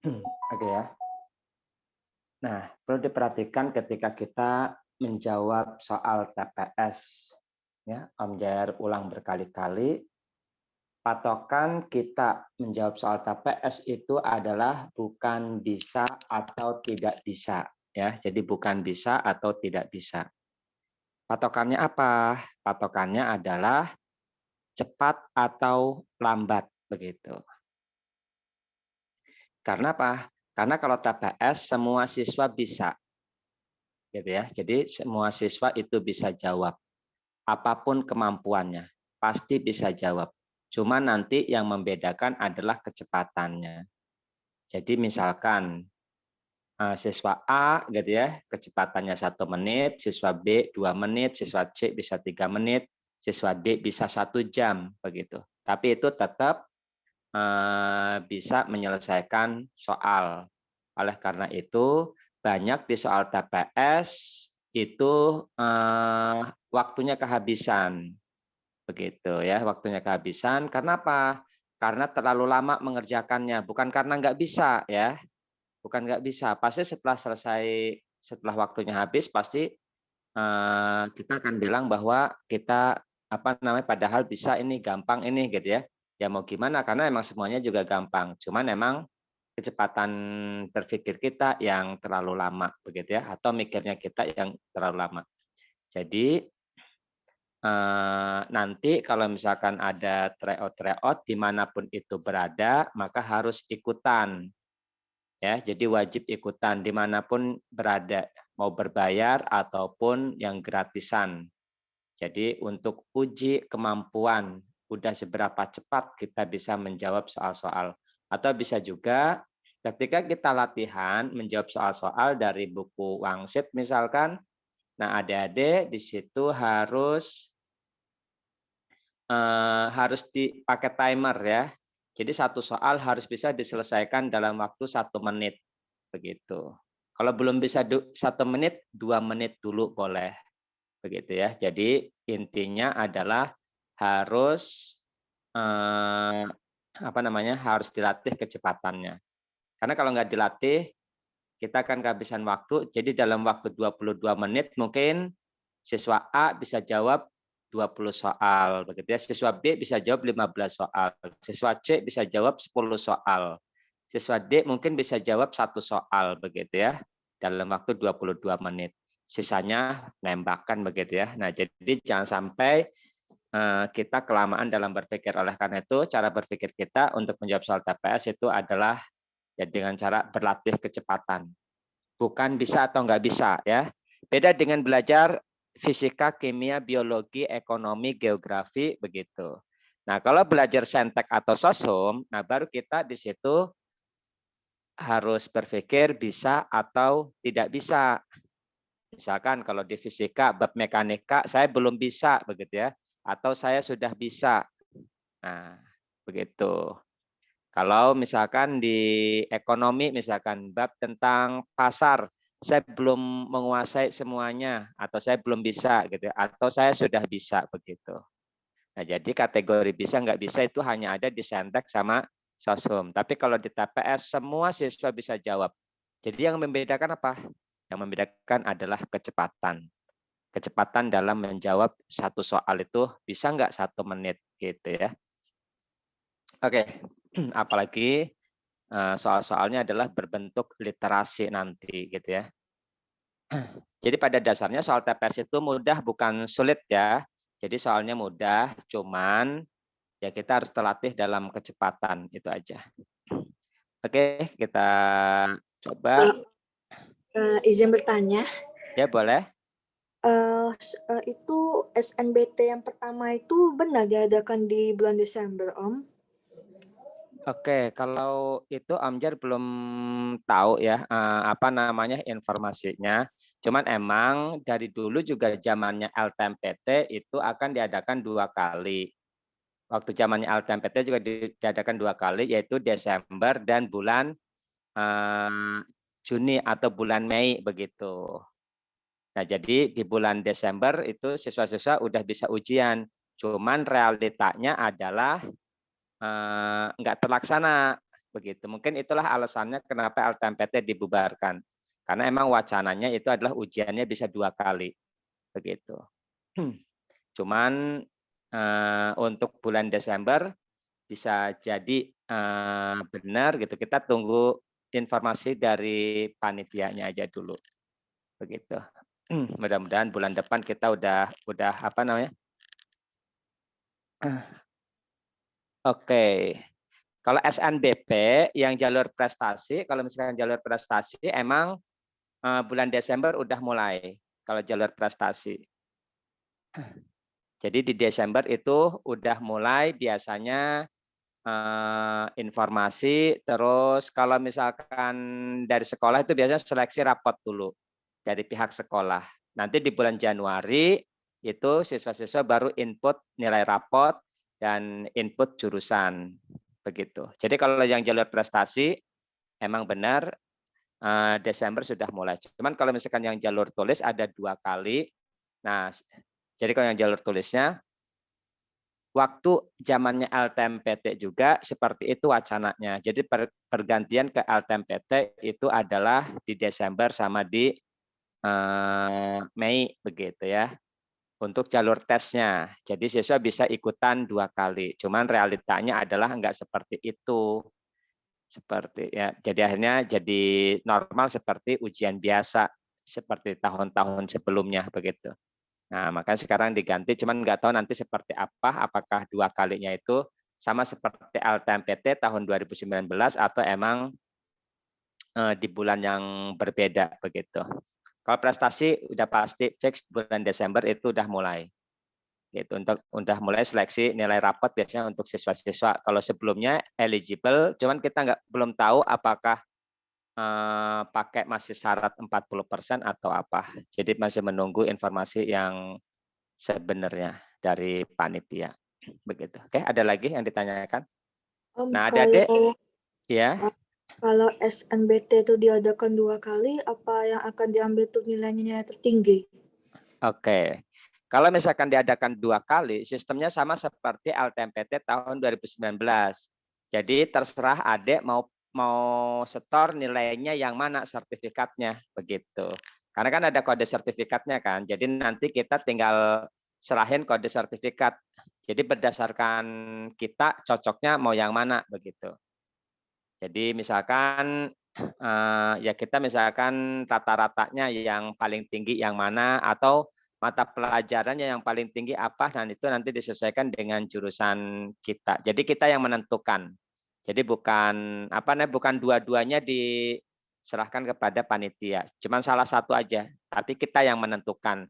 Oke ya. Nah, perlu diperhatikan ketika kita menjawab soal TPS. Ya, Om Jair ulang berkali-kali. Patokan kita menjawab soal TPS itu adalah bukan bisa atau tidak bisa. Ya, jadi bukan bisa atau tidak bisa. Patokannya apa? Patokannya adalah cepat atau lambat begitu. Karena apa? Karena kalau TPS semua siswa bisa, gitu ya. Jadi semua siswa itu bisa jawab. Apapun kemampuannya, pasti bisa jawab. Cuma nanti yang membedakan adalah kecepatannya. Jadi misalkan siswa A gitu ya, kecepatannya 1 menit, siswa B 2 menit, siswa C bisa 3 menit, siswa D bisa 1 jam begitu. Tapi itu tetap bisa menyelesaikan soal. Oleh karena itu, banyak di soal TPS itu waktunya kehabisan. Begitu ya, waktunya kehabisan. Karena apa? Karena terlalu lama mengerjakannya, bukan karena nggak bisa ya. Bukan nggak bisa, pasti setelah selesai, setelah waktunya habis, pasti kita akan bilang bahwa kita apa namanya, padahal bisa ini, gampang ini gitu ya. Ya mau gimana, karena emang semuanya juga gampang. Cuman emang kecepatan berpikir kita yang terlalu lama begitu ya, atau mikirnya kita yang terlalu lama. Jadi nanti kalau misalkan ada tryout dimanapun itu berada, maka harus ikutan ya. Jadi wajib ikutan dimanapun berada, mau berbayar ataupun yang gratisan. Jadi untuk uji kemampuan, udah seberapa cepat kita bisa menjawab soal-soal. Atau bisa juga ketika kita latihan menjawab soal-soal dari buku Wangsit misalkan, nah adik-adik di situ harus dipakai timer ya. Jadi satu soal harus bisa diselesaikan dalam waktu 1 menit begitu. Kalau belum bisa 1 menit, 2 menit dulu boleh begitu ya. Jadi intinya adalah harus apa namanya, harus dilatih kecepatannya. Karena kalau nggak dilatih, kita akan kehabisan waktu. Jadi dalam waktu 22 menit mungkin siswa A bisa jawab 20 soal begitu ya. Siswa B bisa jawab 15 soal. Siswa C bisa jawab 10 soal. Siswa D mungkin bisa jawab 1 soal begitu ya. Dalam waktu 22 menit. Sisanya nembakkan begitu ya. Nah, jadi jangan sampai kita kelamaan dalam berpikir. Oleh karena itu, cara berpikir kita untuk menjawab soal TPS itu adalah ya dengan cara berlatih kecepatan. Bukan bisa atau nggak bisa ya. Beda dengan belajar fisika, kimia, biologi, ekonomi, geografi begitu. Nah, kalau belajar saintek atau soshum, nah baru kita di situ harus berpikir bisa atau tidak bisa. Misalkan kalau di fisika, bab mekanika, saya belum bisa begitu ya, atau saya sudah bisa. Nah, begitu. Kalau misalkan di ekonomi, misalkan bab tentang pasar, saya belum menguasai semuanya, atau saya belum bisa, gitu, atau saya sudah bisa begitu. Nah, jadi kategori bisa nggak bisa itu hanya ada di Saintek sama Soshum. Tapi kalau di TPS semua siswa bisa jawab. Jadi yang membedakan apa? Yang membedakan adalah kecepatan. Kecepatan dalam menjawab satu soal itu bisa nggak 1 menit gitu ya. Oke, apalagi soal-soalnya adalah berbentuk literasi nanti gitu ya. Jadi pada dasarnya soal TPS itu mudah bukan sulit ya. Jadi soalnya mudah, cuman ya kita harus terlatih dalam kecepatan itu aja. Oke, kita coba. Izin bertanya, Ya boleh. itu SNBT yang pertama itu benar diadakan di bulan Desember, Om? Oke, kalau itu Amjar belum tahu ya apa namanya informasinya. Cuman emang dari dulu juga zamannya LTMPT itu akan diadakan 2 kali. Waktu zamannya LTMPT juga diadakan 2 kali, yaitu Desember dan bulan Juni atau bulan Mei begitu. Nah, jadi di bulan Desember itu siswa-siswa udah bisa ujian. Cuman realitanya adalah nggak terlaksana. begitu. Mungkin itulah alasannya kenapa LTMPT dibubarkan. Karena emang wacananya itu adalah ujiannya bisa 2 kali, begitu. Cuman untuk bulan Desember bisa jadi benar gitu. Kita tunggu informasi dari panitianya aja dulu, begitu. Mudah-mudahan bulan depan kita udah apa namanya? Oke. Kalau SNBP yang jalur prestasi, kalau misalkan jalur prestasi emang bulan Desember udah mulai kalau jalur prestasi. Jadi di Desember itu udah mulai biasanya informasi, terus kalau misalkan dari sekolah itu biasanya seleksi rapot dulu dari pihak sekolah. Nanti di bulan Januari itu siswa-siswa baru input nilai rapot dan input jurusan, begitu. Jadi kalau yang jalur prestasi emang benar Desember sudah mulai. Cuman kalau misalkan yang jalur tulis ada 2 kali. Nah, jadi kalau yang jalur tulisnya waktu zamannya LTMPT juga seperti itu wacananya. Jadi pergantian ke LTMPT itu adalah di Desember sama di Mei begitu ya. Untuk jalur tesnya. Jadi siswa bisa ikutan 2 kali. Cuman realitanya adalah enggak seperti itu. Seperti ya, jadi akhirnya jadi normal seperti ujian biasa seperti tahun-tahun sebelumnya begitu. Nah, makanya sekarang diganti, cuman nggak tahu nanti seperti apa, apakah 2 kalinya itu sama seperti LTMPT tahun 2019 atau emang di bulan yang berbeda begitu. Kalau prestasi udah pasti fix bulan Desember itu udah mulai. Gitu, untuk udah mulai seleksi nilai rapot biasanya untuk siswa-siswa. Kalau sebelumnya eligible, cuman kita belum tahu apakah pakai masih syarat 40% atau apa. Jadi masih menunggu informasi yang sebenarnya dari panitia. Begitu. Oke, ada lagi yang ditanyakan? Nah, adik-adik, Kalau ya. kalau SNBT itu diadakan 2 kali, apa yang akan diambil tuh nilainya tertinggi? Oke. Kalau misalkan diadakan 2 kali, sistemnya sama seperti LTMPT tahun 2019. Jadi terserah adik mau setor nilainya yang mana sertifikatnya begitu. Karena kan ada kode sertifikatnya kan. Jadi nanti kita tinggal serahin kode sertifikat. Jadi berdasarkan kita cocoknya mau yang mana begitu. Jadi misalkan ya kita misalkan rata-ratanya yang paling tinggi yang mana atau mata pelajarannya yang paling tinggi apa, dan itu nanti disesuaikan dengan jurusan kita. Jadi kita yang menentukan. Jadi bukan apa namanya, bukan dua-duanya diserahkan kepada panitia. Cuman salah satu aja, tapi kita yang menentukan.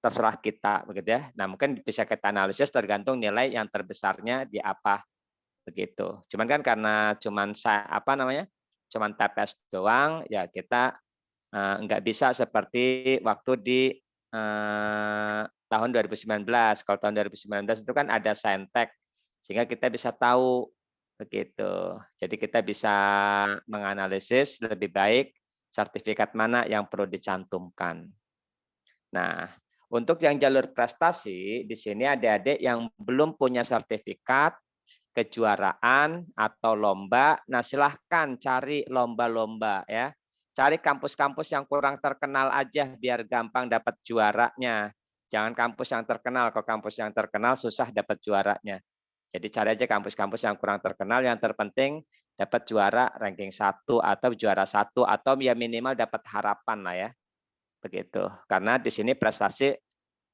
Terserah kita begitu ya. Nah, mungkin bisa kita analisis tergantung nilai yang terbesarnya di apa begitu. Cuman kan karena cuman apa namanya? Cuman TPS doang, ya kita nggak bisa seperti waktu di tahun 2019. Kalau tahun 2019 itu kan ada Saintek, sehingga kita bisa tahu begitu. Jadi kita bisa menganalisis lebih baik sertifikat mana yang perlu dicantumkan. Nah, untuk yang jalur prestasi, di sini adik-adik yang belum punya sertifikat kejuaraan atau lomba, nah silahkan cari lomba-lomba ya. Cari kampus-kampus yang kurang terkenal aja biar gampang dapat juaranya. Jangan kampus yang terkenal, kalau kampus yang terkenal susah dapat juaranya. Jadi cari aja kampus-kampus yang kurang terkenal, yang terpenting dapat juara ranking 1 atau juara 1 atau ya minimal dapat harapan lah ya. Begitu. Karena di sini prestasi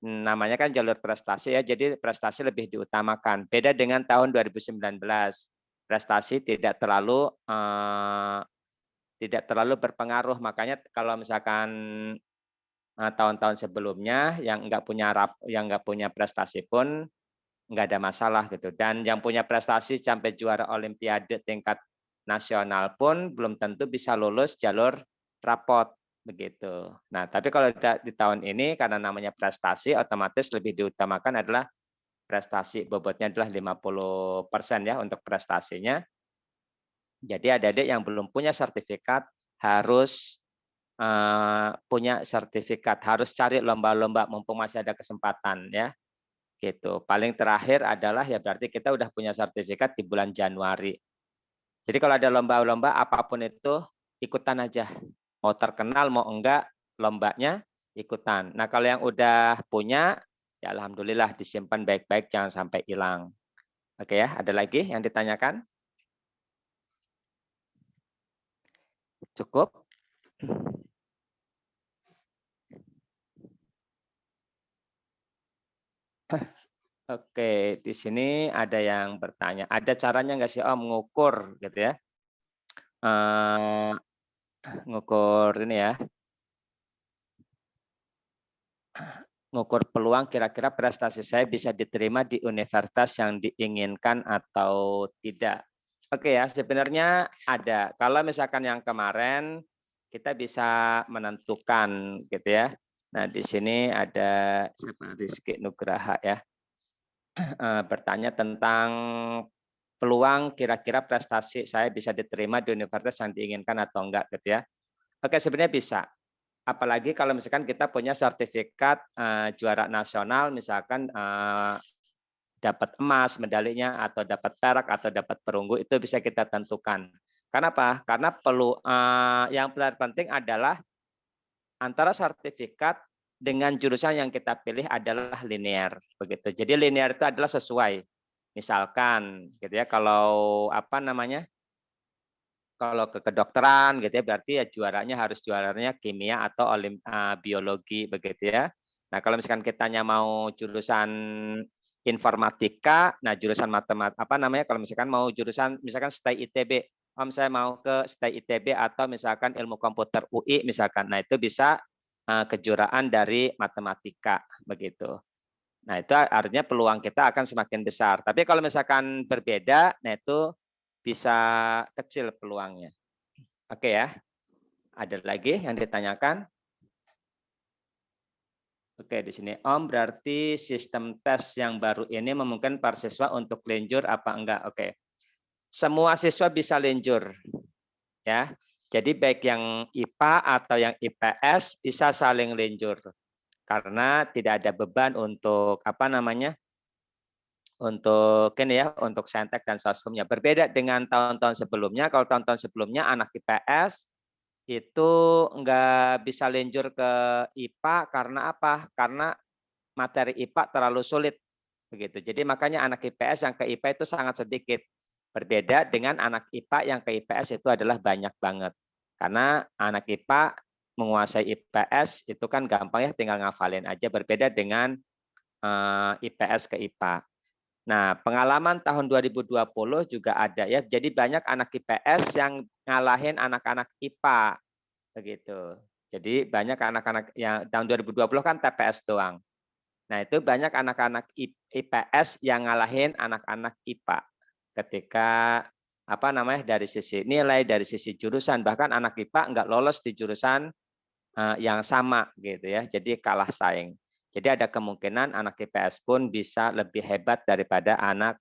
namanya kan jalur prestasi ya, jadi prestasi lebih diutamakan. Beda dengan tahun 2019. Prestasi tidak terlalu berpengaruh. Makanya kalau misalkan tahun-tahun sebelumnya yang nggak punya prestasi pun nggak ada masalah gitu. Dan yang punya prestasi sampai juara olimpiade tingkat nasional pun belum tentu bisa lulus jalur rapot begitu. Nah, tapi kalau di tahun ini karena namanya prestasi, otomatis lebih diutamakan adalah prestasi, bobotnya adalah 50% ya untuk prestasinya. Jadi adik-adik yang belum punya sertifikat harus punya sertifikat, harus cari lomba-lomba mumpung masih ada kesempatan ya. Gitu. Paling terakhir adalah ya berarti kita udah punya sertifikat di bulan Januari. Jadi kalau ada lomba-lomba apapun itu ikutan aja. Mau terkenal mau enggak lombanya ikutan. Nah, kalau yang udah punya ya alhamdulillah disimpan baik-baik jangan sampai hilang. Oke ya, ada lagi yang ditanyakan? Cukup? Oke, di sini ada yang bertanya, ada caranya nggak sih Om ngukur gitu ya? Eh, ngukur ini ya, ngukur peluang kira-kira prestasi saya bisa diterima di universitas yang diinginkan atau tidak. Oke ya, sebenarnya ada. Kalau misalkan yang kemarin kita bisa menentukan gitu ya. Nah, di sini ada siapa? Rizky Nugraha ya. Bertanya tentang peluang kira-kira prestasi saya bisa diterima di universitas yang diinginkan atau enggak gitu ya. Oke, sebenarnya bisa. Apalagi kalau misalkan kita punya sertifikat juara nasional, misalkan dapat emas medalinya atau dapat perak atau dapat perunggu itu bisa kita tentukan. Karena apa? Karena yang paling penting adalah antara sertifikat dengan jurusan yang kita pilih adalah linear begitu. Jadi linear itu adalah sesuai. Misalkan gitu ya kalau apa namanya? Kalau ke kedokteran gitu ya berarti ya juaranya kimia atau biologi begitu ya. Nah, kalau misalkan kitanya mau jurusan informatika, nah jurusan matematika apa namanya kalau misalkan mau jurusan misalkan STAI ITB, Om saya mau ke STAI ITB atau misalkan ilmu komputer UI misalkan. Nah, itu bisa kejuaraan dari matematika begitu. Nah, itu artinya peluang kita akan semakin besar. Tapi kalau misalkan berbeda, nah itu bisa kecil peluangnya. Oke ya. Ada lagi yang ditanyakan? Oke, di sini Om berarti sistem tes yang baru ini memungkinkan para siswa untuk lenjur apa enggak? Oke. Semua siswa bisa lenjur ya. Jadi baik yang IPA atau yang IPS bisa saling lenjur karena tidak ada beban untuk apa namanya? Untuk ini ya, untuk saintek dan sosumnya. Berbeda dengan tahun-tahun sebelumnya. Kalau tahun-tahun sebelumnya anak IPS itu nggak bisa lenjur ke IPA karena apa? Karena materi IPA terlalu sulit begitu. Jadi makanya anak IPS yang ke IPA itu sangat sedikit. Berbeda dengan anak IPA yang ke IPS itu adalah banyak banget. Karena anak IPA menguasai IPS itu kan gampang ya tinggal ngafalin aja. Berbeda dengan IPS ke IPA. Nah, pengalaman tahun 2020 juga ada ya. Jadi banyak anak IPS yang ngalahin anak-anak IPA begitu. Jadi banyak anak-anak yang tahun 2020 kan TPS doang. Nah, itu banyak anak-anak IPS yang ngalahin anak-anak IPA ketika apa namanya dari sisi nilai, dari sisi jurusan, bahkan anak IPA nggak lolos di jurusan yang sama gitu ya. Jadi kalah saing. Jadi ada kemungkinan anak IPS pun bisa lebih hebat daripada anak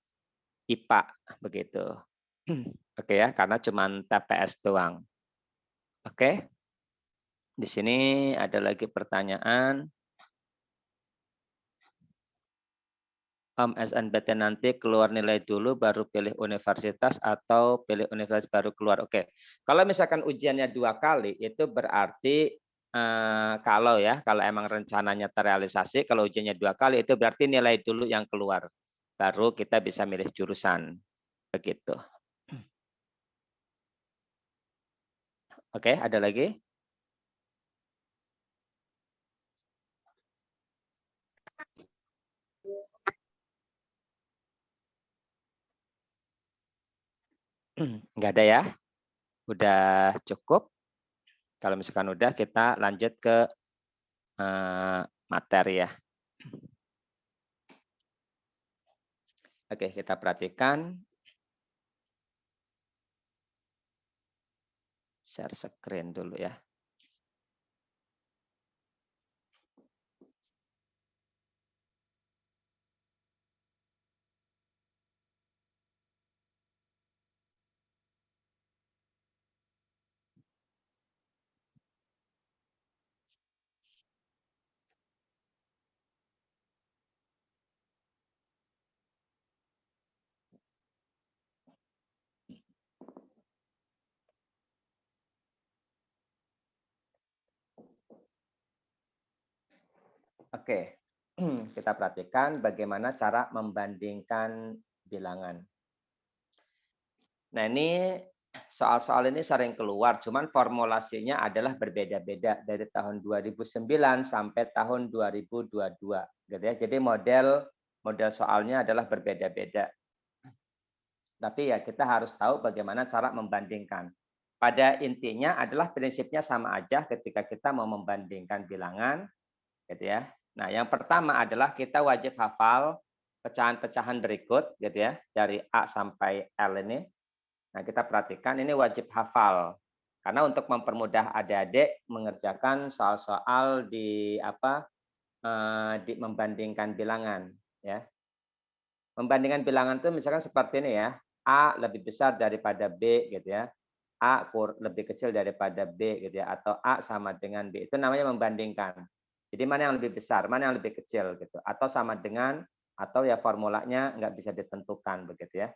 IPA begitu. Oke ya, karena cuma TPS doang. Oke. Di sini ada lagi pertanyaan. SNBT nanti keluar nilai dulu baru pilih universitas atau pilih universitas baru keluar. Oke. Kalau misalkan ujiannya 2 kali itu berarti kalau emang rencananya terrealisasi, kalau ujiannya 2 kali itu berarti nilai dulu yang keluar. Baru kita bisa milih jurusan. Begitu. Oke, ada lagi? Enggak ada ya? Udah cukup? Kalau misalkan udah, kita lanjut ke materi ya. Oke, kita perhatikan. Share screen dulu ya. Oke, kita perhatikan bagaimana cara membandingkan bilangan. Nah, ini soal-soal ini sering keluar, cuman formulasinya adalah berbeda-beda dari tahun 2009 sampai tahun 2022, gitu ya. Jadi model soalnya adalah berbeda-beda. Tapi ya kita harus tahu bagaimana cara membandingkan. Pada intinya adalah prinsipnya sama aja ketika kita mau membandingkan bilangan, gitu ya. Nah, yang pertama adalah kita wajib hafal pecahan-pecahan berikut, gitu ya, dari A sampai L ini. Nah, kita perhatikan ini wajib hafal. Karena untuk mempermudah adik-adik mengerjakan soal-soal di di membandingkan bilangan, ya. Membandingkan bilangan itu misalkan seperti ini ya, A lebih besar daripada B gitu ya. Lebih kecil daripada B gitu ya, atau A sama dengan B. Itu namanya membandingkan. Jadi mana yang lebih besar, mana yang lebih kecil gitu, atau sama dengan, atau ya formulanya nggak bisa ditentukan begitu ya.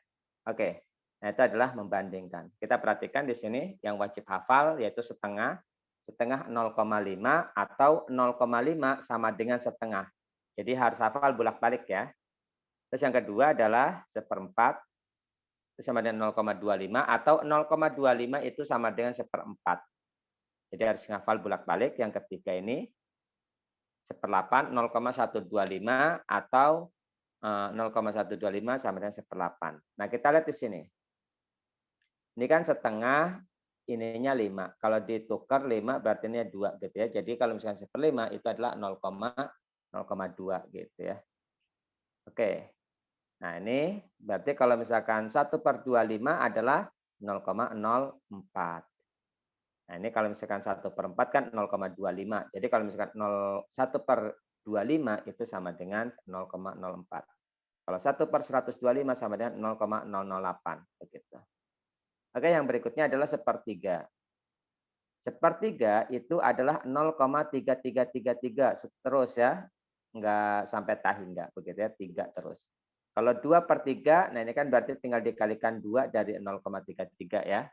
Oke. Nah, itu adalah membandingkan. Kita perhatikan di sini yang wajib hafal yaitu setengah, setengah 0,5 atau 0,5 sama dengan setengah. Jadi harus hafal bolak-balik ya. Terus yang kedua adalah seperempat itu sama dengan 0,25 atau 0,25 itu sama dengan seperempat. Jadi harus ngafal bolak-balik. Yang ketiga ini seperlapan 0,125 atau 0,125 sama dengan seperlapan. Nah, kita lihat di sini. Ini kan setengah, ininya 5. Kalau ditukar 5 berarti ini 2 gitu ya. Jadi kalau misalnya seperlima itu adalah 0,2 gitu ya. Oke. Nah, ini berarti kalau misalkan 1/25 adalah 0,04. Nah, ini kalau misalkan 1/4 kan 0,25. Jadi kalau misalkan 1/25 itu sama dengan 0,04. Kalau 1/125 sama dengan 0,008. Begitu. Oke, yang berikutnya adalah sepertiga. Sepertiga itu adalah 0,3333 terus ya. Enggak sampai tahi enggak begitu ya, 3 terus. Kalau 2/3, nah ini kan berarti tinggal dikalikan 2 dari 0,33 ya.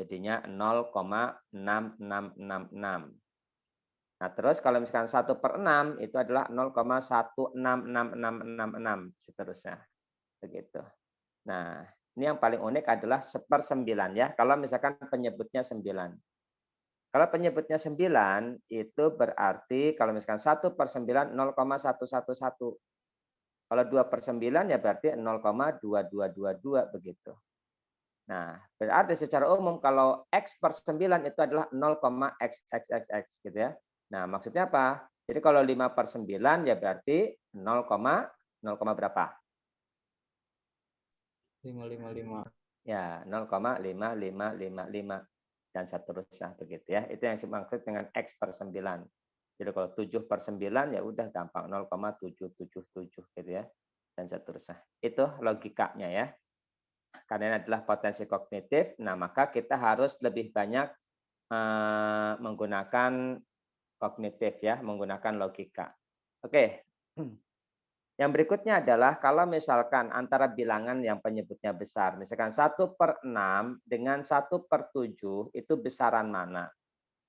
Jadinya 0,6666. Nah, terus kalau misalkan 1/6 itu adalah 0,166666 seterusnya. Begitu. Nah, ini yang paling unik adalah 1/9 ya. Kalau misalkan penyebutnya 9. Kalau penyebutnya 9 itu berarti kalau misalkan 1/9 0,111. Kalau 2/9 ya berarti 0,2222 begitu. Nah, berarti secara umum kalau X/9 itu adalah 0,xxxx gitu ya. Nah, maksudnya apa? Jadi kalau 5/9 ya berarti 0, berapa? 555. Ya, 0,5555 dan seterusnya begitu ya. Itu yang dimaksud dengan X/9. Jadi kalau 7/9 ya udah gampang 0,777 gitu ya. Dan seterusnya. Itu logikanya ya. Karena ini adalah potensi kognitif, nah maka kita harus lebih banyak menggunakan kognitif ya, menggunakan logika. Oke. Yang berikutnya adalah kalau misalkan antara bilangan yang penyebutnya besar, misalkan 1/6 dengan 1/7 itu besaran mana?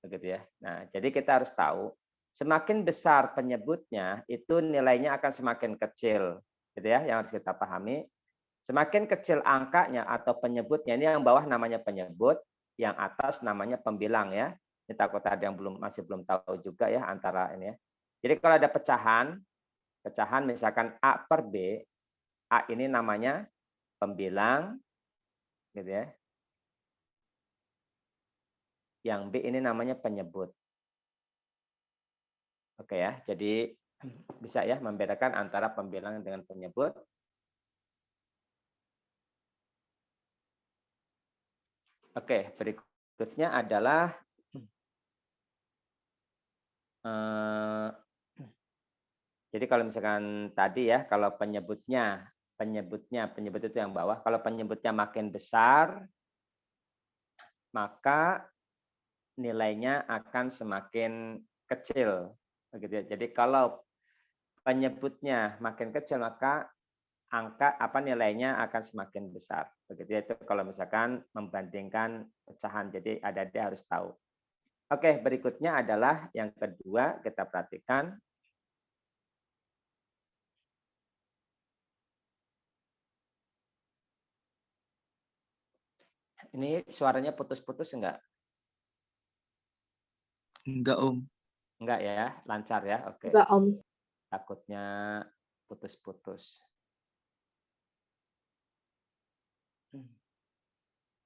Begitu ya. Nah, jadi kita harus tahu semakin besar penyebutnya itu nilainya akan semakin kecil. Gitu ya, yang harus kita pahami. Semakin kecil angkanya atau penyebutnya, ini yang bawah namanya penyebut, yang atas namanya pembilang ya. Ini takut ada yang masih belum tahu juga ya antara ini ya. Jadi kalau ada pecahan misalkan A/B, A ini namanya pembilang, gitu ya. Yang B ini namanya penyebut. Oke ya, jadi bisa ya membedakan antara pembilang dengan penyebut. Oke, berikutnya adalah jadi kalau misalkan tadi ya, kalau penyebut itu yang bawah. Kalau penyebutnya makin besar, maka nilainya akan semakin kecil. Begitu ya. Jadi kalau penyebutnya makin kecil, maka nilainya akan semakin besar. Begitu ya. Itu kalau misalkan membandingkan pecahan. Jadi adik-adik harus tahu. Oke, berikutnya adalah yang kedua kita perhatikan. Ini suaranya putus-putus enggak? Enggak, Om. Enggak ya, lancar ya. Oke. Enggak, Om. Takutnya putus-putus.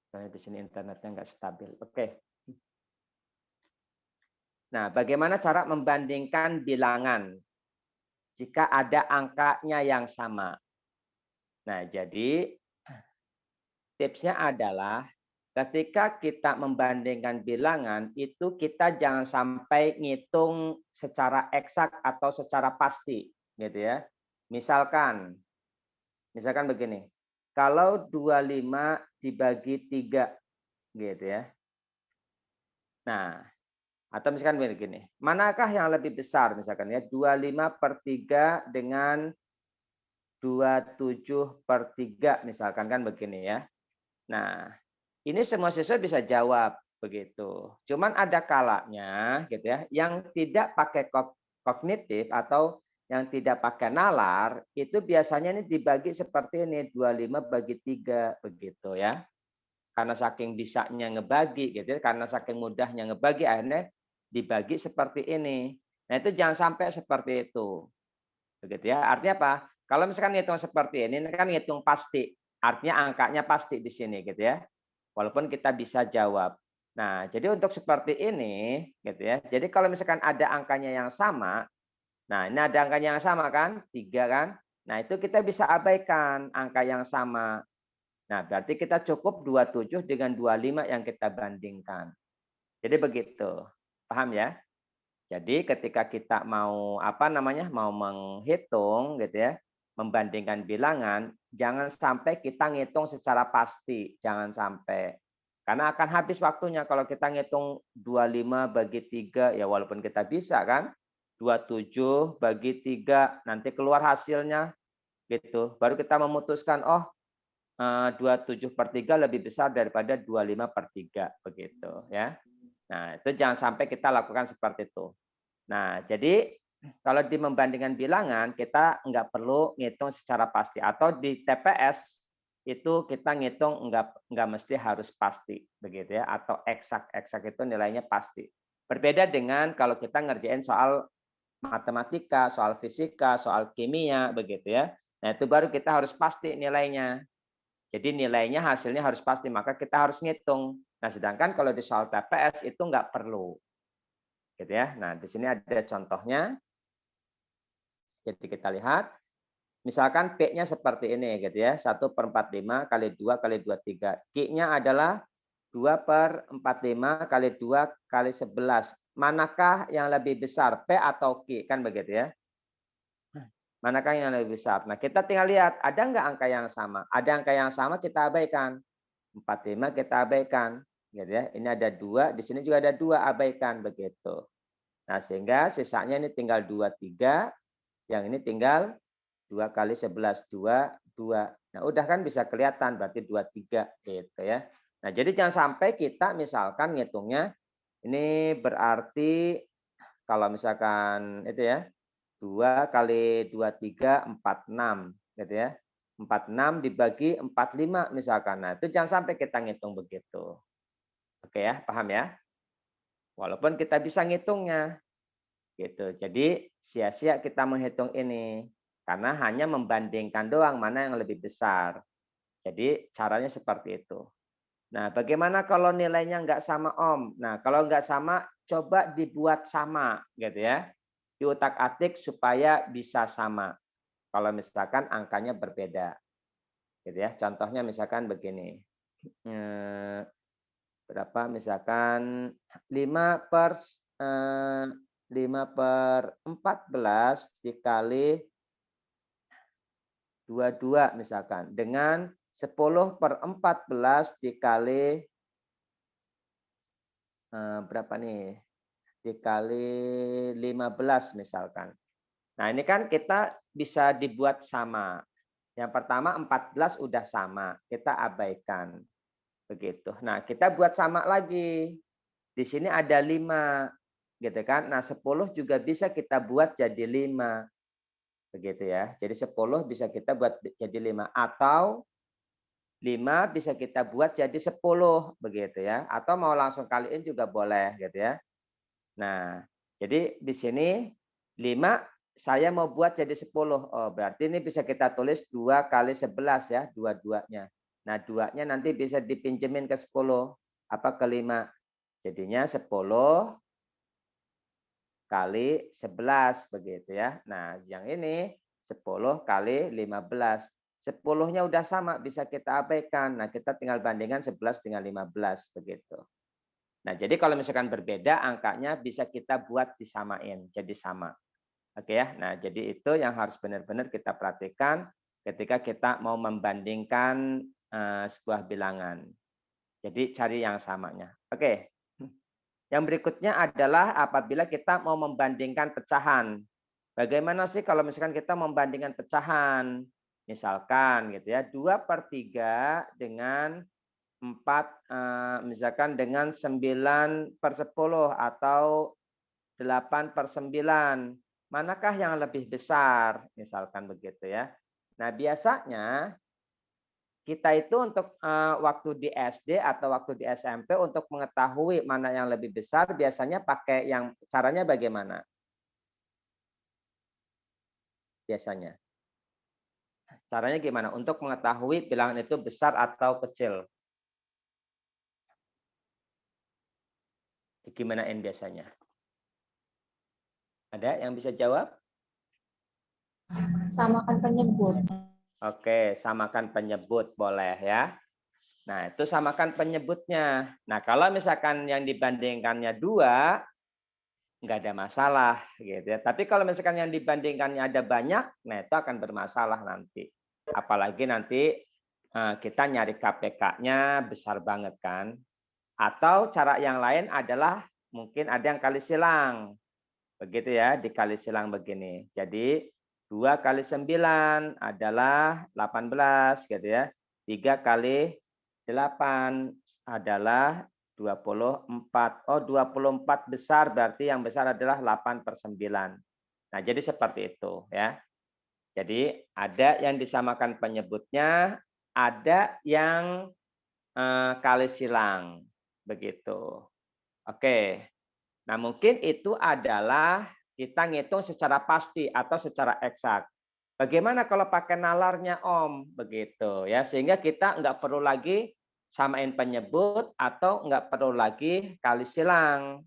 Soalnya di sini internetnya enggak stabil. Oke. Nah, bagaimana cara membandingkan bilangan jika ada angkanya yang sama? Nah, jadi tipsnya adalah ketika kita membandingkan bilangan itu kita jangan sampai ngitung secara eksak atau secara pasti, gitu ya. Misalkan begini, kalau 25 dibagi 3, gitu ya. Nah, atau misalkan begini, manakah yang lebih besar misalkan ya, 25/3 dengan 27/3 misalkan kan begini ya. Nah, ini semua siswa bisa jawab begitu. Cuman ada kalanya gitu ya, yang tidak pakai kognitif atau yang tidak pakai nalar, itu biasanya ini dibagi seperti ini, 25 bagi 3 begitu ya. Karena saking bisanya ngebagi gitu ya, karena saking mudahnya ngebagi akhirnya dibagi seperti ini. Nah, itu jangan sampai seperti itu. Begitu ya. Artinya apa? Kalau misalkan ngitung seperti ini kan ngitung pasti. Artinya angkanya pasti di sini gitu ya. Walaupun kita bisa jawab. Nah, jadi untuk seperti ini gitu ya. Jadi kalau misalkan ada angkanya yang sama, nah ini ada angkanya yang sama kan? 3 kan? Nah, itu kita bisa abaikan angka yang sama. Nah, berarti kita cukup 27 dengan 25 yang kita bandingkan. Jadi begitu. Paham ya? Jadi ketika kita mau mau menghitung gitu ya, membandingkan bilangan, jangan sampai kita ngitung secara pasti, jangan sampai. Karena akan habis waktunya kalau kita ngitung 25 bagi 3 ya walaupun kita bisa kan, 27 bagi 3 nanti keluar hasilnya gitu. Baru kita memutuskan 27/3 lebih besar daripada 25/3 begitu ya. Nah, itu jangan sampai kita lakukan seperti itu. Nah, jadi kalau di membandingkan bilangan, kita nggak perlu ngitung secara pasti. Atau di TPS, itu kita ngitung nggak mesti harus pasti. Begitu ya, atau eksak. Eksak itu nilainya pasti. Berbeda dengan kalau kita ngerjain soal matematika, soal fisika, soal kimia, begitu ya. Nah, itu baru kita harus pasti nilainya. Jadi nilainya hasilnya harus pasti, maka kita harus ngitung. Nah, sedangkan kalau di soal TPS itu nggak perlu. Gitu ya. Nah, di sini ada contohnya. Jadi kita lihat, misalkan P-nya seperti ini gitu ya, 1/45 kali 2 kali 2, 3. Q-nya adalah 2/45 kali 2 kali 11. Manakah yang lebih besar, P atau Q? Kan begitu ya. Manakah yang lebih besar? Nah, kita tinggal lihat, ada nggak angka yang sama? Ada angka yang sama, kita abaikan. 45 kita abaikan. Gitu ya. Ini ada 2, di sini juga ada 2, abaikan begitu. Nah, sehingga sisanya ini tinggal 2, 3. Yang ini tinggal 2 kali 11, 2, 2. Nah, udah kan bisa kelihatan berarti 2, 3 gitu ya. Nah, jadi jangan sampai kita misalkan ngitungnya ini berarti kalau misalkan itu ya, 2 kali 2, 3, 46 gitu ya. 46 dibagi 45 misalkan. Nah, itu jangan sampai kita ngitung begitu. Oke ya, paham ya? Walaupun kita bisa ngitungnya. Gitu. Jadi sia-sia kita menghitung ini karena hanya membandingkan doang mana yang lebih besar. Jadi caranya seperti itu. Nah, bagaimana kalau nilainya nggak sama Om? Nah, kalau nggak sama, coba dibuat sama, gitu ya. Diutak-atik supaya bisa sama. Kalau misalkan angkanya berbeda, gitu ya. Contohnya misalkan begini. Berapa? Misalkan 5/14 dikali 22 misalkan. Dengan 10/14 dikali berapa nih? Dikali 15 misalkan. Nah, ini kan kita bisa dibuat sama. Yang pertama 14 udah sama, kita abaikan. Begitu. Nah, kita buat sama lagi. Di sini ada 5 gitu kan. Nah, 10 juga bisa kita buat jadi 5. Begitu ya. Jadi 10 bisa kita buat jadi 5 atau 5 bisa kita buat jadi 10 begitu ya. Atau mau langsung kaliin juga boleh gitu ya. Nah, jadi di sini 5 saya mau buat jadi 10. Oh, berarti ini bisa kita tulis 2 kali 11 ya, dua-duanya. Nah, 2-nya nanti bisa dipinjemin ke 10 apa ke 5. Jadinya 10 kali 11 begitu ya. Nah, yang ini 10 kali 15. 10-nya udah sama bisa kita abaikan. Nah, kita tinggal bandingkan 11 dengan 15 begitu. Nah, jadi kalau misalkan berbeda angkanya bisa kita buat disamain jadi sama. Oke ya. Nah, jadi itu yang harus benar-benar kita perhatikan ketika kita mau membandingkan sebuah bilangan. Jadi cari yang samanya. Oke. Yang berikutnya adalah apabila kita mau membandingkan pecahan. Bagaimana sih kalau misalkan kita membandingkan pecahan? Misalkan gitu ya, 2/3 dengan 4, misalkan dengan 9/10 atau 8/9. Manakah yang lebih besar? Misalkan begitu ya. Nah, biasanya kita itu untuk waktu di SD atau waktu di SMP untuk mengetahui mana yang lebih besar biasanya pakai yang caranya bagaimana? Biasanya. Caranya gimana untuk mengetahui bilangan itu besar atau kecil? Gimanain biasanya? Ada yang bisa jawab? Samakan penyebut. Oke, samakan penyebut boleh ya. Nah, itu samakan penyebutnya. Nah, kalau misalkan yang dibandingkannya 2, nggak ada masalah gitu ya. Tapi kalau misalkan yang dibandingkannya ada banyak, nah itu akan bermasalah nanti. Apalagi nanti kita nyari KPK-nya besar banget kan. Atau cara yang lain adalah mungkin ada yang kali silang. Begitu ya, dikali silang begini. Jadi 2 kali 9 adalah 18 gitu ya. 3 kali 8 adalah 24. Oh, 24 besar berarti yang besar adalah 8/9. Nah, jadi seperti itu ya. Jadi ada yang disamakan penyebutnya, ada yang kali silang begitu. Oke. Nah, mungkin itu adalah kita ngitung secara pasti atau secara eksak. Bagaimana kalau pakai nalarnya Om? Begitu ya, sehingga kita nggak perlu lagi samain penyebut atau nggak perlu lagi kali silang.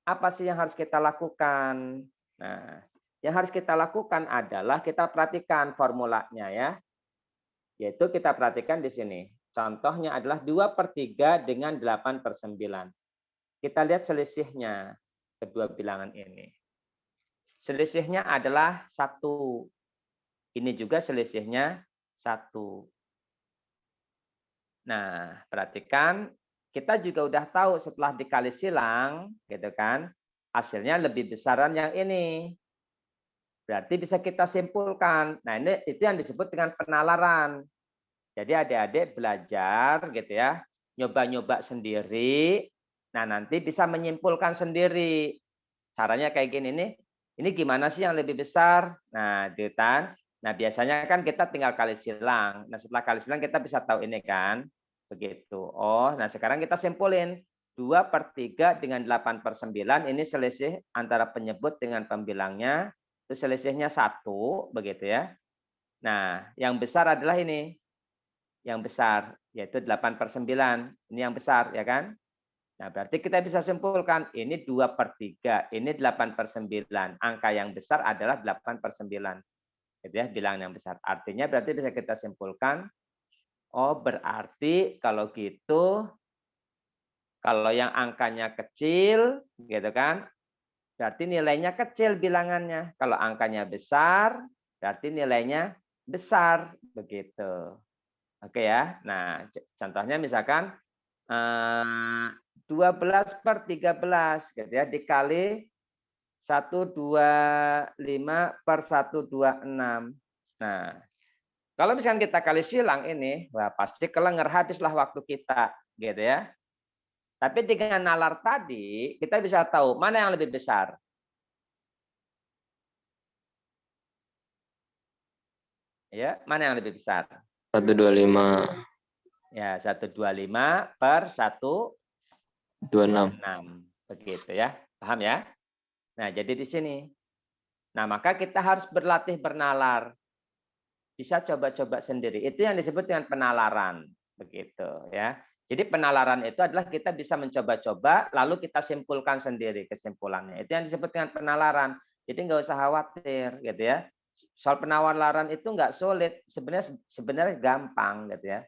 Apa sih yang harus kita lakukan? Nah, yang harus kita lakukan adalah kita perhatikan formulanya ya. Yaitu kita perhatikan di sini. Contohnya adalah 2/3 dengan 8/9. Kita lihat selisihnya kedua bilangan ini. Selisihnya adalah 1. Ini juga selisihnya 1. Nah, perhatikan kita juga udah tahu setelah dikali silang, gitu kan, hasilnya lebih besaran yang ini. Berarti bisa kita simpulkan. Nah, ini itu yang disebut dengan penalaran. Jadi adik-adik belajar gitu ya, nyoba-nyoba sendiri. Nah, nanti bisa menyimpulkan sendiri. Caranya kayak gini nih, ini gimana sih yang lebih besar? Nah, Dutan. Nah, biasanya kan kita tinggal kali silang. Nah, setelah kali silang kita bisa tahu ini kan. Begitu. Oh, nah sekarang kita simpulin. 2/3 dengan 8/9 ini selisih antara penyebut dengan pembilangnya. Itu selisihnya 1, begitu ya. Nah, yang besar adalah ini. Yang besar, yaitu 8/9. Ini yang besar, ya kan? Nah, berarti kita bisa simpulkan ini 2/3, ini 8/9. Angka yang besar adalah 8/9. Gitu ya, bilangan yang besar. Artinya berarti bisa kita simpulkan, oh berarti kalau gitu, kalau yang angkanya kecil, gitu kan, berarti nilainya kecil bilangannya. Kalau angkanya besar, berarti nilainya besar, begitu. Oke ya. Nah, contohnya misalkan 12/13 gitu ya dikali 125/126. Nah, kalau misalkan kita kali silang ini, wah pasti kelenger habislah waktu kita gitu ya. Tapi dengan nalar tadi kita bisa tahu mana yang lebih besar. Ya, mana yang lebih besar? 125. Ya, 125 per 26. 126. Begitu ya. Paham ya? Nah, jadi di sini. Nah, maka kita harus berlatih bernalar. Bisa coba-coba sendiri. Itu yang disebut dengan penalaran. Begitu ya. Jadi penalaran itu adalah kita bisa mencoba-coba, lalu kita simpulkan sendiri kesimpulannya. Itu yang disebut dengan penalaran. Jadi nggak usah khawatir, gitu ya. Soal penalaran itu nggak sulit, sebenarnya gampang, gitu ya.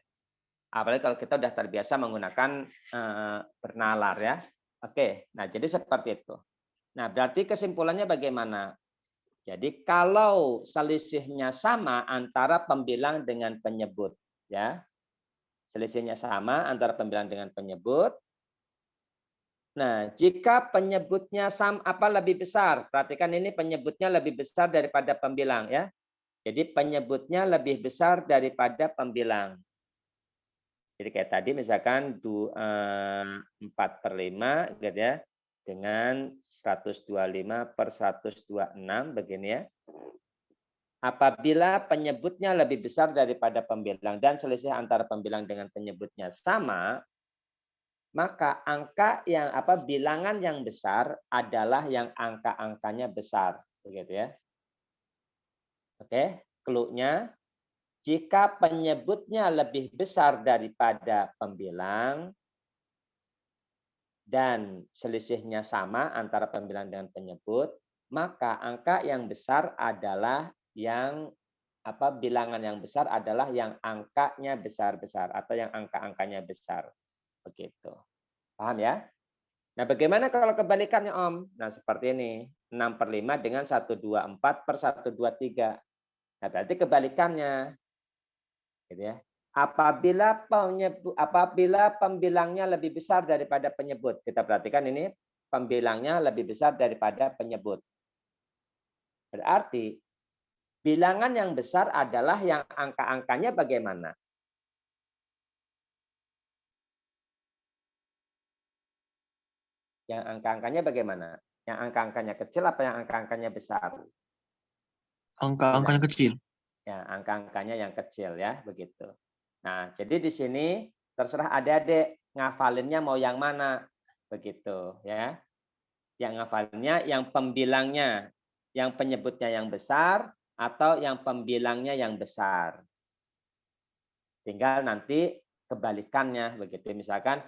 Apalagi kalau kita udah terbiasa menggunakan bernalar ya. Oke, nah jadi seperti itu. Nah berarti kesimpulannya bagaimana? Jadi kalau selisihnya sama antara pembilang dengan penyebut, ya, selisihnya sama antara pembilang dengan penyebut. Nah, jika penyebutnya lebih besar, perhatikan ini penyebutnya lebih besar daripada pembilang, ya. Jadi penyebutnya lebih besar daripada pembilang. Jadi kayak tadi misalkan 4/5 gitu ya, dengan 125 per 126 begini ya. Apabila penyebutnya lebih besar daripada pembilang dan selisih antara pembilang dengan penyebutnya sama, maka bilangan yang besar adalah yang angka-angkanya besar, begitu ya. Oke, clue-nya jika penyebutnya lebih besar daripada pembilang dan selisihnya sama antara pembilang dengan penyebut, maka angka yang besar adalah yang bilangan yang besar adalah yang angkanya besar-besar atau yang angka-angkanya besar. Begitu. Paham ya? Nah, bagaimana kalau kebalikannya, Om? Nah, seperti ini. 6/5 dengan 124 per 123. Nah, berarti kebalikannya. Gitu ya. Apabila pembilangnya lebih besar daripada penyebut. Kita perhatikan ini pembilangnya lebih besar daripada penyebut. Berarti bilangan yang besar adalah yang angka-angkanya bagaimana? Yang angka-angkanya bagaimana? Yang angka-angkanya kecil apa yang angka-angkanya besar? Angka-angkanya kecil. Ya, angka-angkanya yang kecil ya, begitu. Nah, jadi di sini terserah adik-adik ngafalinnya mau yang mana, begitu ya. Yang ngafalinnya yang pembilangnya, yang penyebutnya yang besar atau yang pembilangnya yang besar. Tinggal nanti kebalikannya begitu. Misalkan,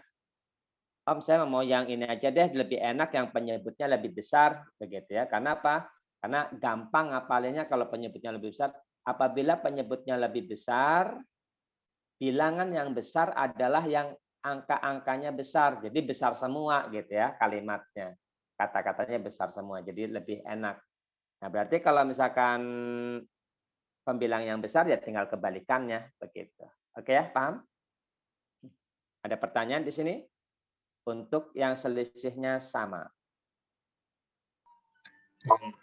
Om saya mau yang ini aja deh, lebih enak yang penyebutnya lebih besar begitu ya. Karena apa? Karena gampang ngapalinnya kalau penyebutnya lebih besar. Apabila penyebutnya lebih besar, bilangan yang besar adalah yang angka-angkanya besar. Jadi besar semua gitu ya kalimatnya. Kata-katanya besar semua. Jadi lebih enak. Nah, berarti kalau misalkan pembilang yang besar ya tinggal kebalikannya begitu. Oke ya, paham? Ada pertanyaan di sini? Untuk yang selisihnya sama.